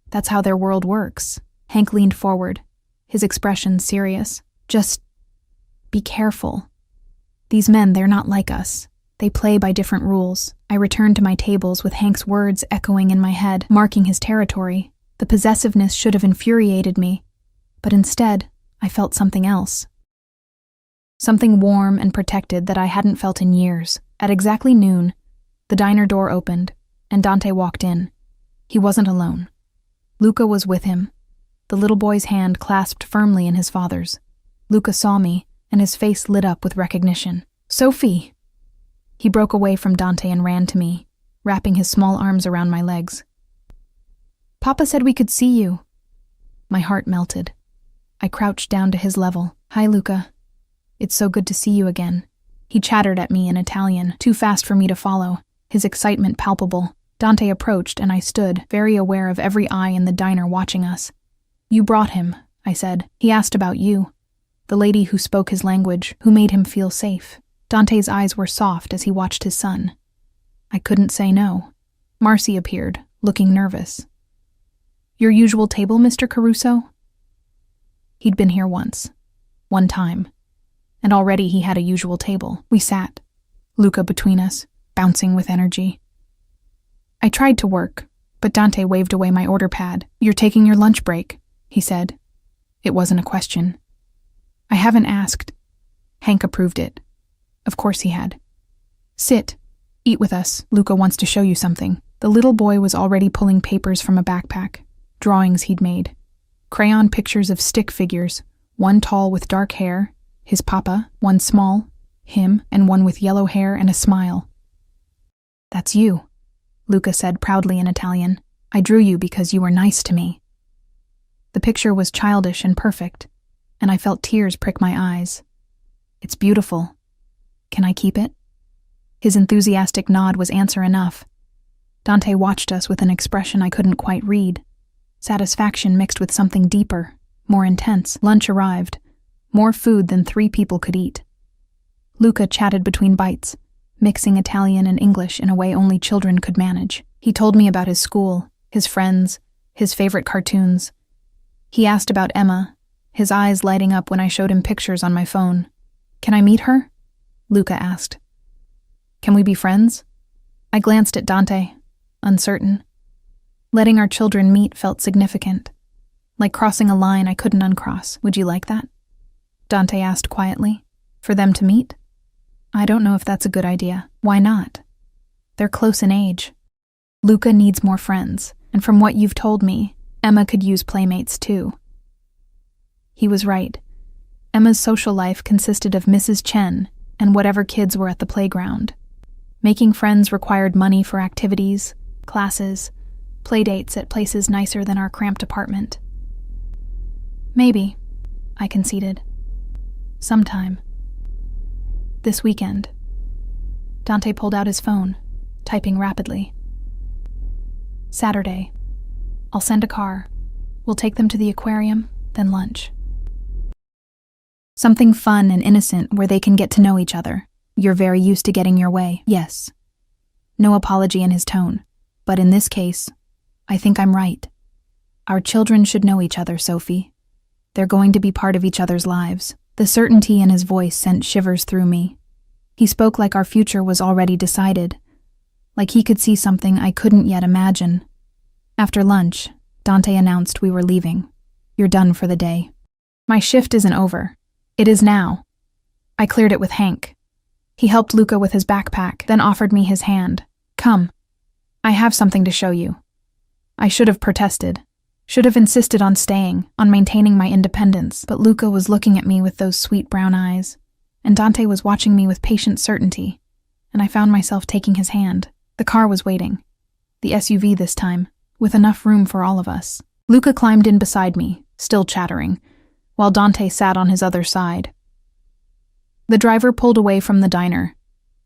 That's how their world works." Hank leaned forward, his expression serious. "Just be careful. These men, they're not like us. They play by different rules." I returned to my tables with Hank's words echoing in my head, marking his territory. The possessiveness should have infuriated me, but instead, I felt something else. Something warm and protected that I hadn't felt in years. At exactly noon, the diner door opened, and Dante walked in. He wasn't alone. Luca was with him, the little boy's hand clasped firmly in his father's. Luca saw me, and his face lit up with recognition. "Sophie!" He broke away from Dante and ran to me, wrapping his small arms around my legs. "Papa said we could see you." My heart melted. I crouched down to his level. "Hi, Luca. It's so good to see you again." He chattered at me in Italian, too fast for me to follow, his excitement palpable. Dante approached, and I stood, very aware of every eye in the diner watching us. "You brought him," I said. "He asked about you. The lady who spoke his language, who made him feel safe." Dante's eyes were soft as he watched his son. I couldn't say no. Marcy appeared, looking nervous. "Your usual table, Mr. Caruso?" He'd been here once. One time. And already he had a usual table. We sat, Luca between us, bouncing with energy. I tried to work, but Dante waved away my order pad. "You're taking your lunch break," he said. It wasn't a question. "I haven't asked." Hank approved it. Of course he had. "Sit. Eat with us. Luca wants to show you something." The little boy was already pulling papers from a backpack, drawings he'd made. Crayon pictures of stick figures, one tall with dark hair, his papa, one small, him, and one with yellow hair and a smile. "That's you," Luca said proudly in Italian. "I drew you because you were nice to me." The picture was childish and perfect, and I felt tears prick my eyes. "It's beautiful. Can I keep it?" His enthusiastic nod was answer enough. Dante watched us with an expression I couldn't quite read. Satisfaction mixed with something deeper, more intense. Lunch arrived. More food than 3 people could eat. Luca chatted between bites, mixing Italian and English in a way only children could manage. He told me about his school, his friends, his favorite cartoons. He asked about Emma, his eyes lighting up when I showed him pictures on my phone. "Can I meet her?" Luca asked. "Can we be friends?" I glanced at Dante, uncertain. Letting our children meet felt significant, like crossing a line I couldn't uncross. "Would you like that?" Dante asked quietly. "For them to meet?" "I don't know if that's a good idea." "Why not?" "They're close in age. Luca needs more friends, and from what you've told me, Emma could use playmates too." He was right. Emma's social life consisted of Mrs. Chen and whatever kids were at the playground. Making friends required money for activities, classes, playdates at places nicer than our cramped apartment. "Maybe," I conceded. "Sometime. This weekend." Dante pulled out his phone, typing rapidly. "Saturday. I'll send a car. We'll take them to the aquarium, then lunch. Something fun and innocent where they can get to know each other. You're very used to getting your way." "Yes." No apology in his tone. "But in this case, I think I'm right. Our children should know each other, Sophie. They're going to be part of each other's lives." The certainty in his voice sent shivers through me. He spoke like our future was already decided, like he could see something I couldn't yet imagine. After lunch, Dante announced we were leaving. "You're done for the day." "My shift isn't over. It is now." I cleared it with Hank. He helped Luca with his backpack, then offered me his hand. "Come. I have something to show you." I should have protested. Should have insisted on staying, on maintaining my independence, but Luca was looking at me with those sweet brown eyes, and Dante was watching me with patient certainty, and I found myself taking his hand. The car was waiting. The SUV this time, with enough room for all of us. Luca climbed in beside me, still chattering, while Dante sat on his other side. The driver pulled away from the diner,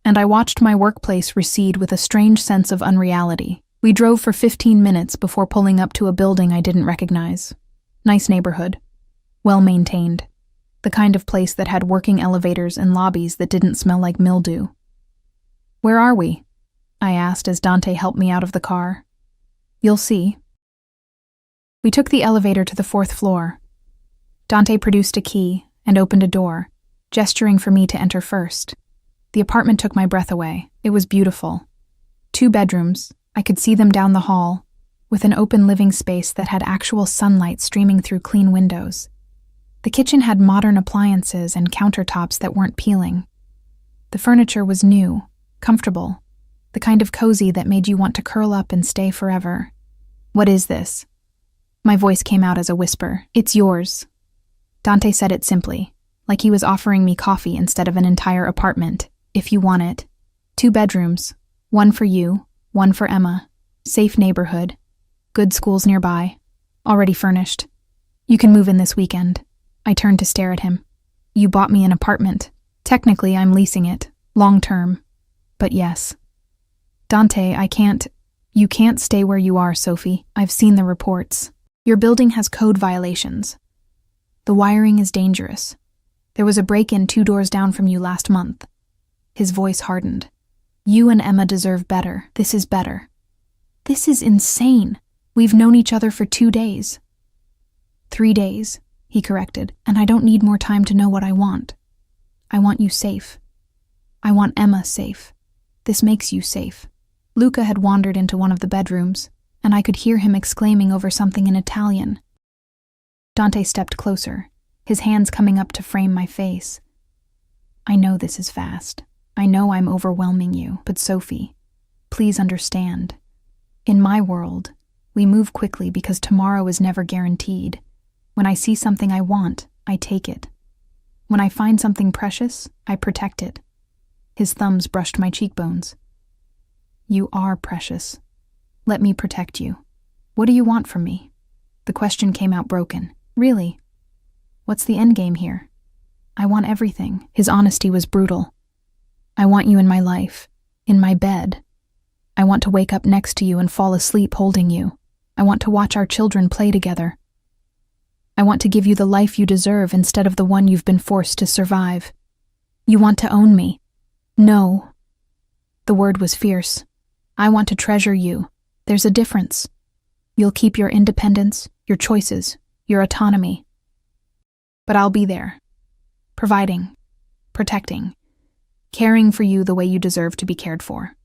and I watched my workplace recede with a strange sense of unreality. We drove for 15 minutes before pulling up to a building I didn't recognize. Nice neighborhood. Well-maintained. The kind of place that had working elevators and lobbies that didn't smell like mildew. "Where are we?" I asked as Dante helped me out of the car. "You'll see." We took the elevator to the 4th floor. Dante produced a key and opened a door, gesturing for me to enter first. The apartment took my breath away. It was beautiful. 2 bedrooms. I could see them down the hall, with an open living space that had actual sunlight streaming through clean windows. The kitchen had modern appliances and countertops that weren't peeling. The furniture was new, comfortable, the kind of cozy that made you want to curl up and stay forever. "What is this?" My voice came out as a whisper. "It's yours." Dante said it simply, like he was offering me coffee instead of an entire apartment. "If you want it. 2 bedrooms, 1 for you, 1 for Emma. Safe neighborhood. Good schools nearby. Already furnished. You can move in this weekend." I turned to stare at him. "You bought me an apartment. Technically, I'm leasing it. Long term. But yes." "Dante, You can't stay where you are, Sophie. I've seen the reports. Your building has code violations. The wiring is dangerous. There was a break-in 2 doors down from you last month." His voice hardened. "You and Emma deserve better. This is better." "This is insane. We've known each other for 2 days. 3 days, he corrected, "and I don't need more time to know what I want. I want you safe. I want Emma safe. This makes you safe." Luca had wandered into one of the bedrooms, and I could hear him exclaiming over something in Italian. Dante stepped closer, his hands coming up to frame my face. "I know this is fast. I know I'm overwhelming you, but Sophie, please understand. In my world, we move quickly because tomorrow is never guaranteed. When I see something I want, I take it. When I find something precious, I protect it." His thumbs brushed my cheekbones. "You are precious. Let me protect you. What do you want from me?" The question came out broken. "Really? What's the end game here?" "I want everything." His honesty was brutal. "I want you in my life, in my bed. I want to wake up next to you and fall asleep holding you. I want to watch our children play together. I want to give you the life you deserve instead of the one you've been forced to survive. You want to own me." "No." The word was fierce. "I want to treasure you. There's a difference. You'll keep your independence, your choices, your autonomy. But I'll be there, providing, protecting, caring for you the way you deserve to be cared for.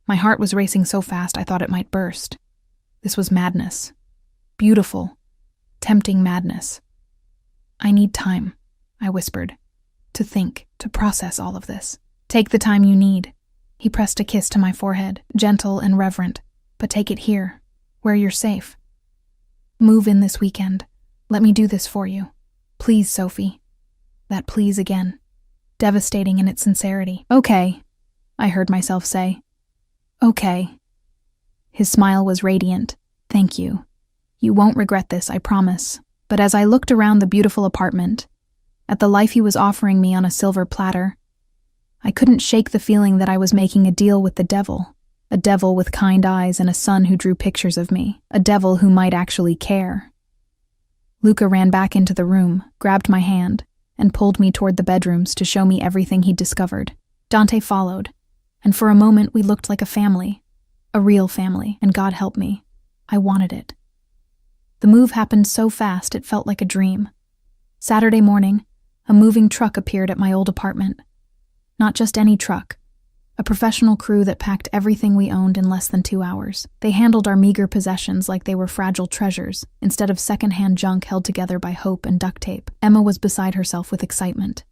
My heart was racing so fast I thought it might burst. This was madness. Beautiful, tempting madness. I need time, I whispered, to think, to process all of this. Take the time you need. He pressed a kiss to my forehead, gentle and reverent, but take it here, where you're safe. Move in this weekend. Let me do this for you. Please, Sophie. That please again, devastating in its sincerity. Okay, I heard myself say. Okay. His smile was radiant. Thank you. You won't regret this, I promise. But as I looked around the beautiful apartment, at the life he was offering me on a silver platter, I couldn't shake the feeling that I was making a deal with the devil. A devil with kind eyes and a son who drew pictures of me. A devil who might actually care. Luca ran back into the room, grabbed my hand, and pulled me toward the bedrooms to show me everything he'd discovered. Dante followed, and for a moment we looked like a family. A real family, and God help me, I wanted it. The move happened so fast it felt like a dream. Saturday morning, a moving truck appeared at my old apartment. Not just any truck. A professional crew that packed everything we owned in less than 2 hours. They handled our meager possessions like they were fragile treasures, instead of secondhand junk held together by hope and duct tape. Emma was beside herself with excitement.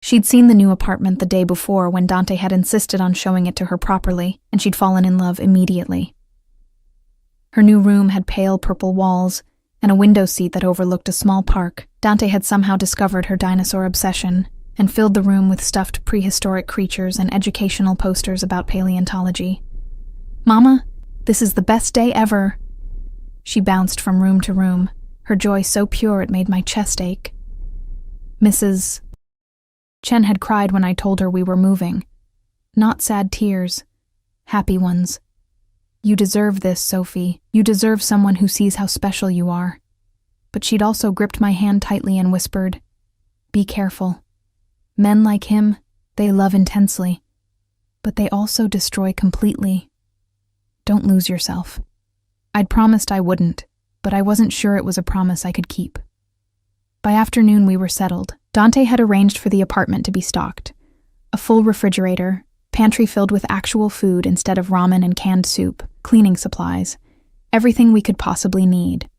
She'd seen the new apartment the day before when Dante had insisted on showing it to her properly, and she'd fallen in love immediately. Her new room had pale purple walls and a window seat that overlooked a small park. Dante had somehow discovered her dinosaur obsession and filled the room with stuffed prehistoric creatures and educational posters about paleontology. Mama, this is the best day ever. She bounced from room to room, her joy so pure it made my chest ache. Mrs. Chen had cried when I told her we were moving. Not sad tears, happy ones. You deserve this, Sophie. You deserve someone who sees how special you are. But she'd also gripped my hand tightly and whispered, Be careful. Men like him, they love intensely, but they also destroy completely. Don't lose yourself. I'd promised I wouldn't, but I wasn't sure it was a promise I could keep. By afternoon we were settled. Dante had arranged for the apartment to be stocked. A full refrigerator, pantry filled with actual food instead of ramen and canned soup, cleaning supplies, everything we could possibly need.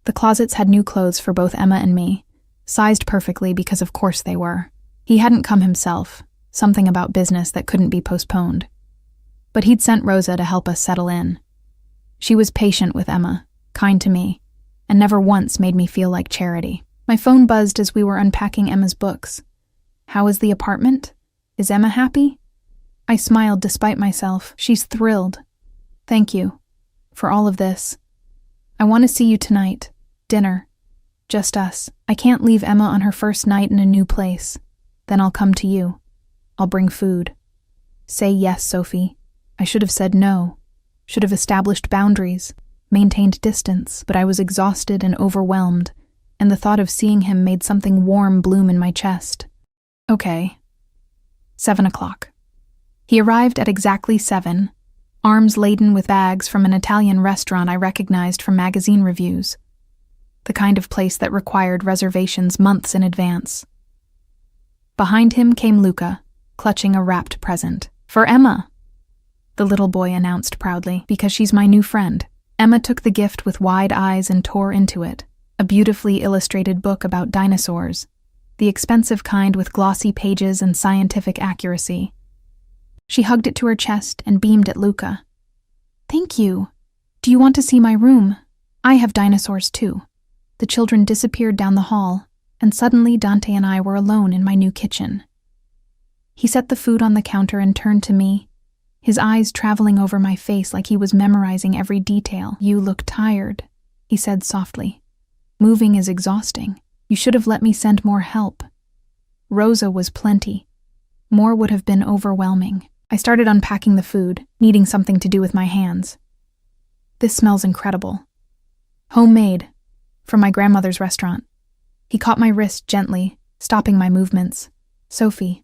The closets had new clothes for both Emma and me, sized perfectly because of course they were. He hadn't come himself, something about business that couldn't be postponed. But he'd sent Rosa to help us settle in. She was patient with Emma, kind to me, and never once made me feel like charity. My phone buzzed as we were unpacking Emma's books. How is the apartment? Is Emma happy? I smiled despite myself. She's thrilled. Thank you for all of this. I want to see you tonight. Dinner. Just us. I can't leave Emma on her first night in a new place. Then I'll come to you. I'll bring food. Say yes, Sophie. I should have said no. Should have established boundaries, maintained distance, but I was exhausted and overwhelmed, and the thought of seeing him made something warm bloom in my chest. Okay. 7 o'clock. He arrived at exactly 7, arms laden with bags from an Italian restaurant I recognized from magazine reviews. The kind of place that required reservations months in advance. Behind him came Luca, clutching a wrapped present. For Emma, the little boy announced proudly, because she's my new friend. Emma took the gift with wide eyes and tore into it, a beautifully illustrated book about dinosaurs, the expensive kind with glossy pages and scientific accuracy. She hugged it to her chest and beamed at Luca. Thank you. Do you want to see my room? I have dinosaurs too. The children disappeared down the hall, and suddenly Dante and I were alone in my new kitchen. He set the food on the counter and turned to me, his eyes traveling over my face like he was memorizing every detail. You look tired, he said softly. Moving is exhausting. You should have let me send more help. Rosa was plenty. More would have been overwhelming. I started unpacking the food, needing something to do with my hands. This smells incredible. Homemade, from my grandmother's restaurant. He caught my wrist gently, stopping my movements. Sophie,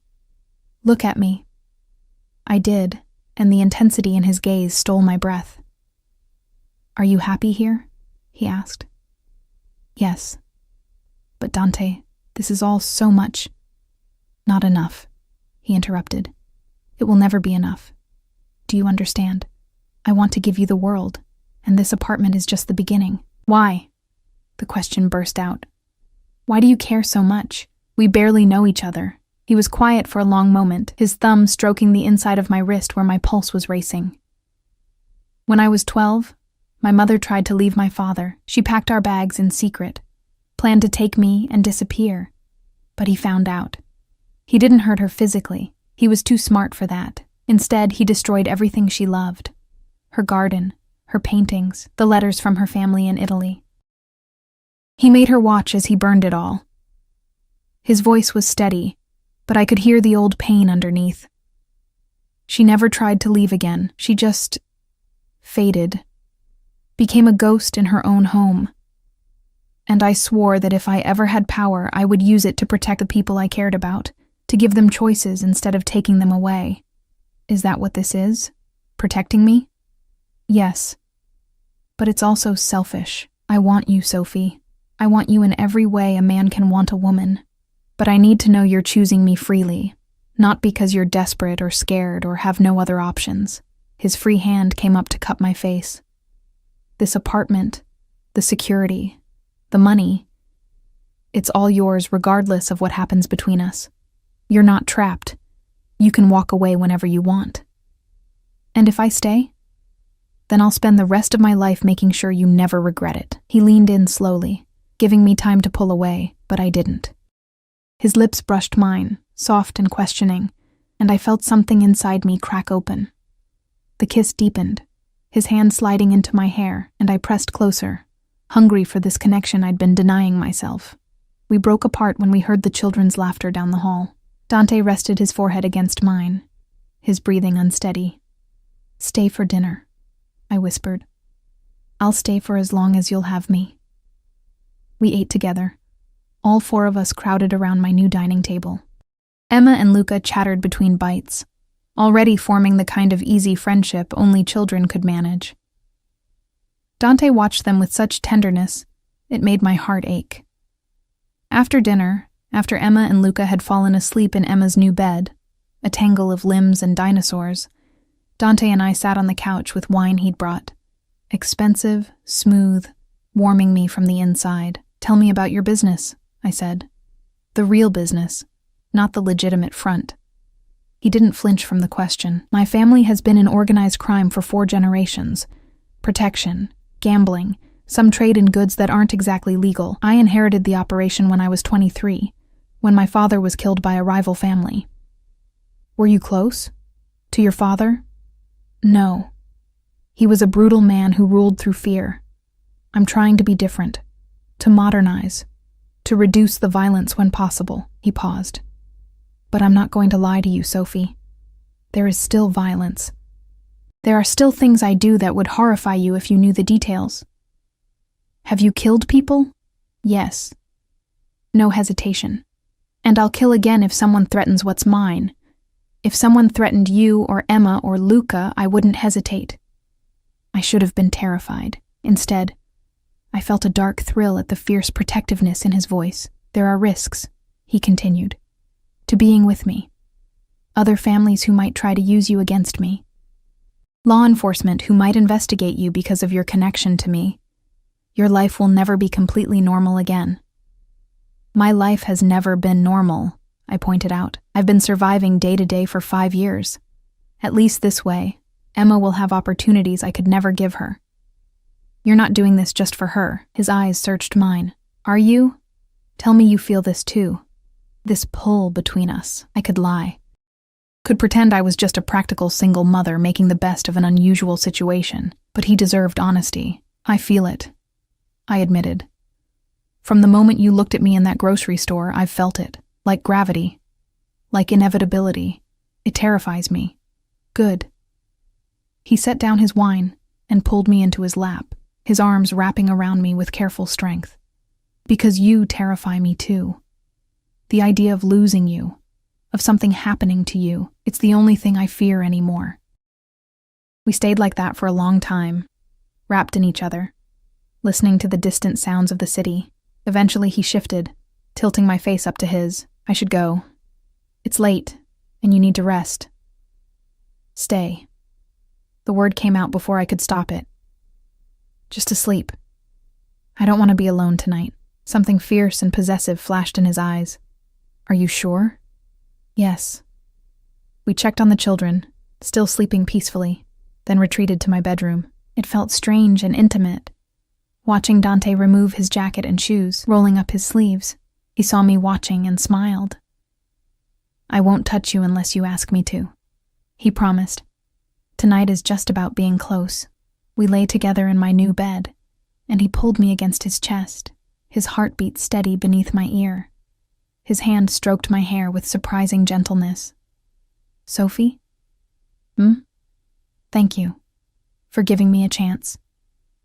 look at me. I did, and the intensity in his gaze stole my breath. Are you happy here? He asked. Yes. But Dante, this is all so much. Not enough, he interrupted. It will never be enough. Do you understand? I want to give you the world, and this apartment is just the beginning. Why? The question burst out. Why do you care so much? We barely know each other. He was quiet for a long moment, his thumb stroking the inside of my wrist where my pulse was racing. When I was 12, my mother tried to leave my father. She packed our bags in secret, planned to take me and disappear. But he found out. He didn't hurt her physically. He was too smart for that. Instead, he destroyed everything she loved. Her garden, her paintings, the letters from her family in Italy. He made her watch as he burned it all. His voice was steady, but I could hear the old pain underneath. She never tried to leave again. She just faded, became a ghost in her own home. And I swore that if I ever had power, I would use it to protect the people I cared about, to give them choices instead of taking them away. Is that what this is? Protecting me? Yes. But it's also selfish. I want you, Sophie. I want you in every way a man can want a woman. But I need to know you're choosing me freely, not because you're desperate or scared or have no other options. His free hand came up to cup my face. This apartment, the security, the money, it's all yours regardless of what happens between us. You're not trapped. You can walk away whenever you want. And if I stay, then I'll spend the rest of my life making sure you never regret it. He leaned in slowly, giving me time to pull away, but I didn't. His lips brushed mine, soft and questioning, and I felt something inside me crack open. The kiss deepened, his hand sliding into my hair, and I pressed closer, hungry for this connection I'd been denying myself. We broke apart when we heard the children's laughter down the hall. Dante rested his forehead against mine, his breathing unsteady. "Stay for dinner," I whispered. "I'll stay for as long as you'll have me." We ate together, all four of us crowded around my new dining table. Emma and Luca chattered between bites, already forming the kind of easy friendship only children could manage. Dante watched them with such tenderness, it made my heart ache. After dinner, after Emma and Luca had fallen asleep in Emma's new bed, a tangle of limbs and dinosaurs, Dante and I sat on the couch with wine he'd brought. Expensive, smooth, warming me from the inside. "Tell me about your business," I said. "The real business, not the legitimate front." He didn't flinch from the question. "My family has been in organized crime for 4 generations. Protection, gambling, some trade in goods that aren't exactly legal. I inherited the operation when I was 23, when my father was killed by a rival family." "Were you close? To your father?" "No. He was a brutal man who ruled through fear. I'm trying to be different, to modernize, to reduce the violence when possible." He paused. "But I'm not going to lie to you, Sophie. There is still violence. There are still things I do that would horrify you if you knew the details." "Have you killed people?" "Yes." No hesitation. "And I'll kill again if someone threatens what's mine. If someone threatened you or Emma or Luca, I wouldn't hesitate." I should have been terrified. Instead, I felt a dark thrill at the fierce protectiveness in his voice. "There are risks," he continued, "to being with me. Other families who might try to use you against me. Law enforcement who might investigate you because of your connection to me. Your life will never be completely normal again." "My life has never been normal," I pointed out. "I've been surviving day to day for 5 years. At least this way, Emma will have opportunities I could never give her." "You're not doing this just for her." His eyes searched mine. "Are you? Tell me you feel this too. This pull between us." I could lie. Could pretend I was just a practical single mother making the best of an unusual situation. But he deserved honesty. "I feel it," I admitted. "From the moment you looked at me in that grocery store, I've felt it. Like gravity. Like inevitability. It terrifies me." "Good." He set down his wine and pulled me into his lap, his arms wrapping around me with careful strength. "Because you terrify me too. The idea of losing you, of something happening to you, it's the only thing I fear anymore." We stayed like that for a long time, wrapped in each other, listening to the distant sounds of the city. Eventually he shifted, tilting my face up to his. I should go. It's late, and you need to rest. Stay. The word came out before I could stop it. Just to sleep. I don't want to be alone tonight. Something fierce and possessive flashed in his eyes. Are you sure? Yes. We checked on the children, still sleeping peacefully, then retreated to my bedroom. It felt strange and intimate. Watching Dante remove his jacket and shoes, rolling up his sleeves, he saw me watching and smiled. I won't touch you unless you ask me to, he promised. Tonight is just about being close. We lay together in my new bed, and he pulled me against his chest, his heartbeat steady beneath my ear. His hand stroked my hair with surprising gentleness. Sophie? Thank you. For giving me a chance.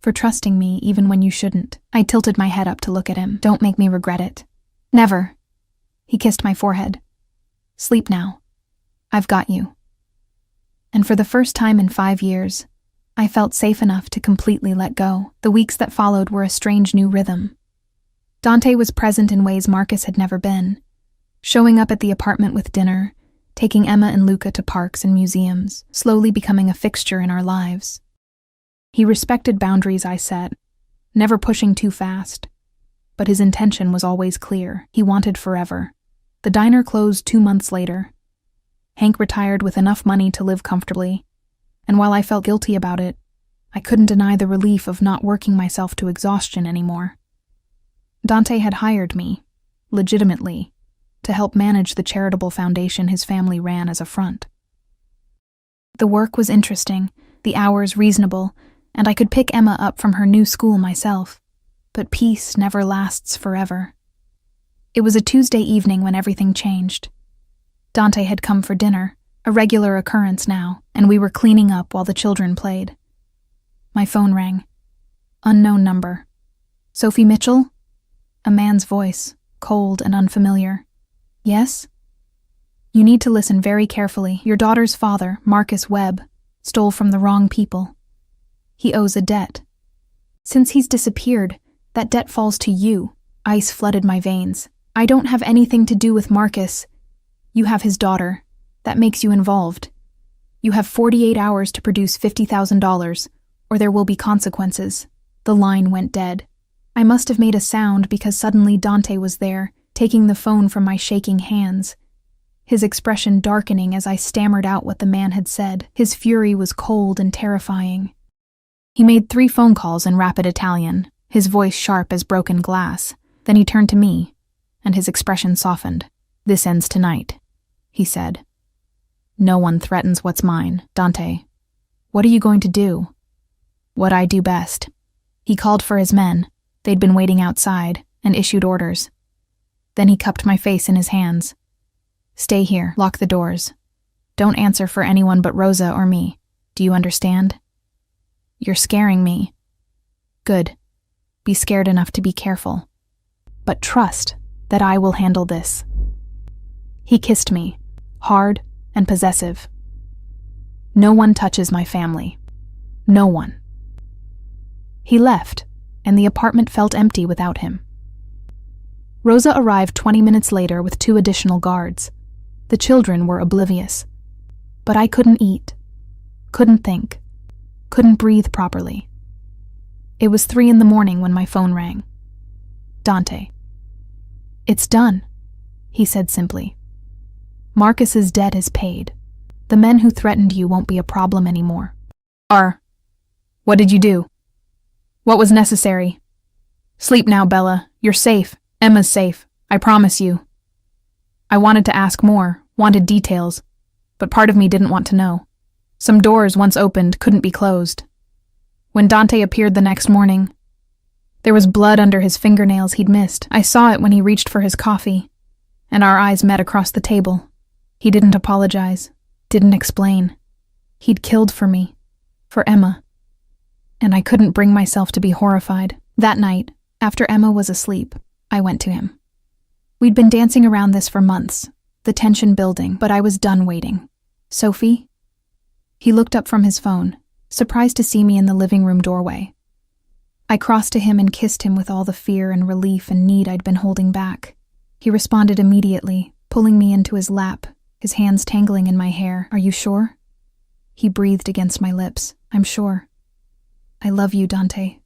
For trusting me even when you shouldn't. I tilted my head up to look at him. Don't make me regret it. Never. He kissed my forehead. Sleep now. I've got you. And for the first time in 5 years, I felt safe enough to completely let go. The weeks that followed were a strange new rhythm. Dante was present in ways Marcus had never been, showing up at the apartment with dinner, taking Emma and Luca to parks and museums, slowly becoming a fixture in our lives. He respected boundaries I set, never pushing too fast, but his intention was always clear. He wanted forever. The diner closed 2 months later. Hank retired with enough money to live comfortably, and while I felt guilty about it, I couldn't deny the relief of not working myself to exhaustion anymore. Dante had hired me, legitimately, to help manage the charitable foundation his family ran as a front. The work was interesting, the hours reasonable, and I could pick Emma up from her new school myself, but peace never lasts forever. It was a Tuesday evening when everything changed. Dante had come for dinner, a regular occurrence now, and we were cleaning up while the children played. My phone rang. Unknown number. Sophie Mitchell? A man's voice, cold and unfamiliar. Yes? You need to listen very carefully. Your daughter's father, Marcus Webb, stole from the wrong people. He owes a debt. Since he's disappeared, that debt falls to you. Ice flooded my veins. I don't have anything to do with Marcus. You have his daughter. That makes you involved. You have 48 hours to produce $50,000, or there will be consequences. The line went dead. I must have made a sound because suddenly Dante was there, taking the phone from my shaking hands, his expression darkening as I stammered out what the man had said. His fury was cold and terrifying. He made 3 phone calls in rapid Italian, his voice sharp as broken glass. Then he turned to me, and his expression softened. This ends tonight, he said. No one threatens what's mine, Dante. What are you going to do? What I do best. He called for his men. They'd been waiting outside, and issued orders. Then he cupped my face in his hands. Stay here, lock the doors. Don't answer for anyone but Rosa or me. Do you understand? You're scaring me. Good. Be scared enough to be careful. But trust that I will handle this. He kissed me, hard and possessive. No one touches my family. No one. He left, and the apartment felt empty without him. Rosa arrived 20 minutes later with 2 additional guards. The children were oblivious. But I couldn't eat, couldn't think, couldn't breathe properly. It was 3 a.m. when my phone rang. Dante. It's done, he said simply. Marcus's debt is paid. The men who threatened you won't be a problem anymore. What did you do? What was necessary? Sleep now, Bella. You're safe. Emma's safe. I promise you. I wanted to ask more, wanted details, but part of me didn't want to know. Some doors, once opened, couldn't be closed. When Dante appeared the next morning, there was blood under his fingernails he'd missed. I saw it when he reached for his coffee, and our eyes met across the table. He didn't apologize, didn't explain. He'd killed for me, for Emma. And I couldn't bring myself to be horrified. That night, after Emma was asleep, I went to him. We'd been dancing around this for months, the tension building, but I was done waiting. Sophie? He looked up from his phone, surprised to see me in the living room doorway. I crossed to him and kissed him with all the fear and relief and need I'd been holding back. He responded immediately, pulling me into his lap, his hands tangling in my hair. Are you sure? He breathed against my lips. I'm sure. I love you, Dante.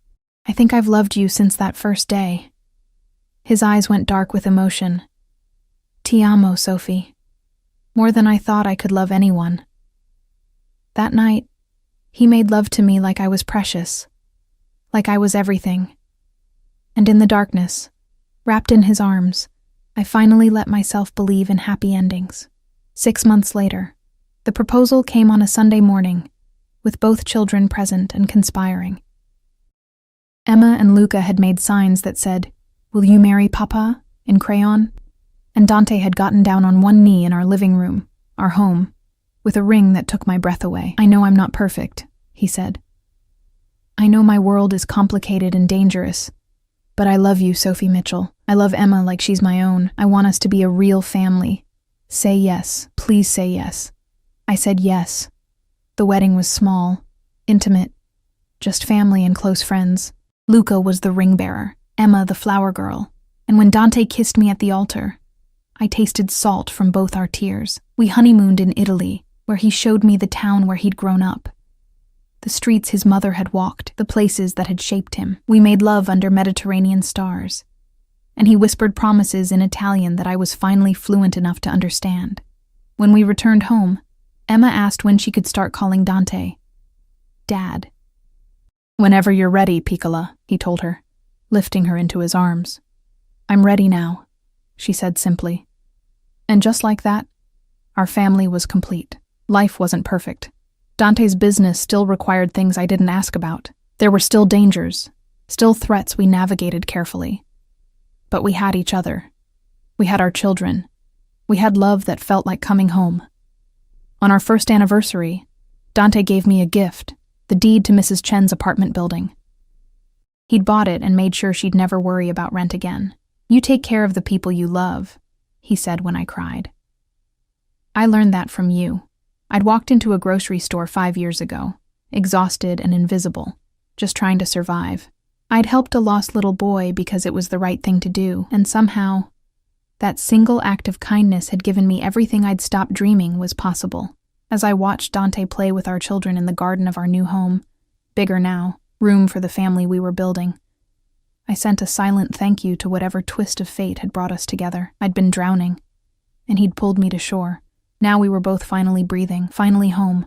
I think I've loved you since that first day. His eyes went dark with emotion. Ti amo, Sophie. More than I thought I could love anyone. That night, he made love to me like I was precious, like I was everything. And in the darkness, wrapped in his arms, I finally let myself believe in happy endings. 6 months later, the proposal came on a Sunday morning, with both children present and conspiring. Emma and Luca had made signs that said, "Will you marry Papa?" in crayon, and Dante had gotten down on one knee in our living room, our home, with a ring that took my breath away. "I know I'm not perfect," he said. "I know my world is complicated and dangerous, but I love you, Sophie Mitchell. I love Emma like she's my own. I want us to be a real family. Say yes, please say yes." I said yes. The wedding was small, intimate, just family and close friends. Luca was the ring bearer, Emma the flower girl, and when Dante kissed me at the altar, I tasted salt from both our tears. We honeymooned in Italy, where he showed me the town where he'd grown up, the streets his mother had walked, the places that had shaped him. We made love under Mediterranean stars, and he whispered promises in Italian that I was finally fluent enough to understand. When we returned home, Emma asked when she could start calling Dante Dad. "Whenever you're ready, Piccola," he told her, lifting her into his arms. "I'm ready now," she said simply. And just like that, our family was complete. Life wasn't perfect. Dante's business still required things I didn't ask about. There were still dangers, still threats we navigated carefully. But we had each other. We had our children. We had love that felt like coming home. On our first anniversary, Dante gave me a gift, the deed to Mrs. Chen's apartment building. He'd bought it and made sure she'd never worry about rent again. "You take care of the people you love," he said when I cried. I learned that from you. I'd walked into a grocery store 5 years ago, exhausted and invisible, just trying to survive. I'd helped a lost little boy because it was the right thing to do, and somehow, that single act of kindness had given me everything I'd stopped dreaming was possible. As I watched Dante play with our children in the garden of our new home, bigger now, room for the family we were building, I sent a silent thank you to whatever twist of fate had brought us together. I'd been drowning, and he'd pulled me to shore. Now we were both finally breathing, finally home.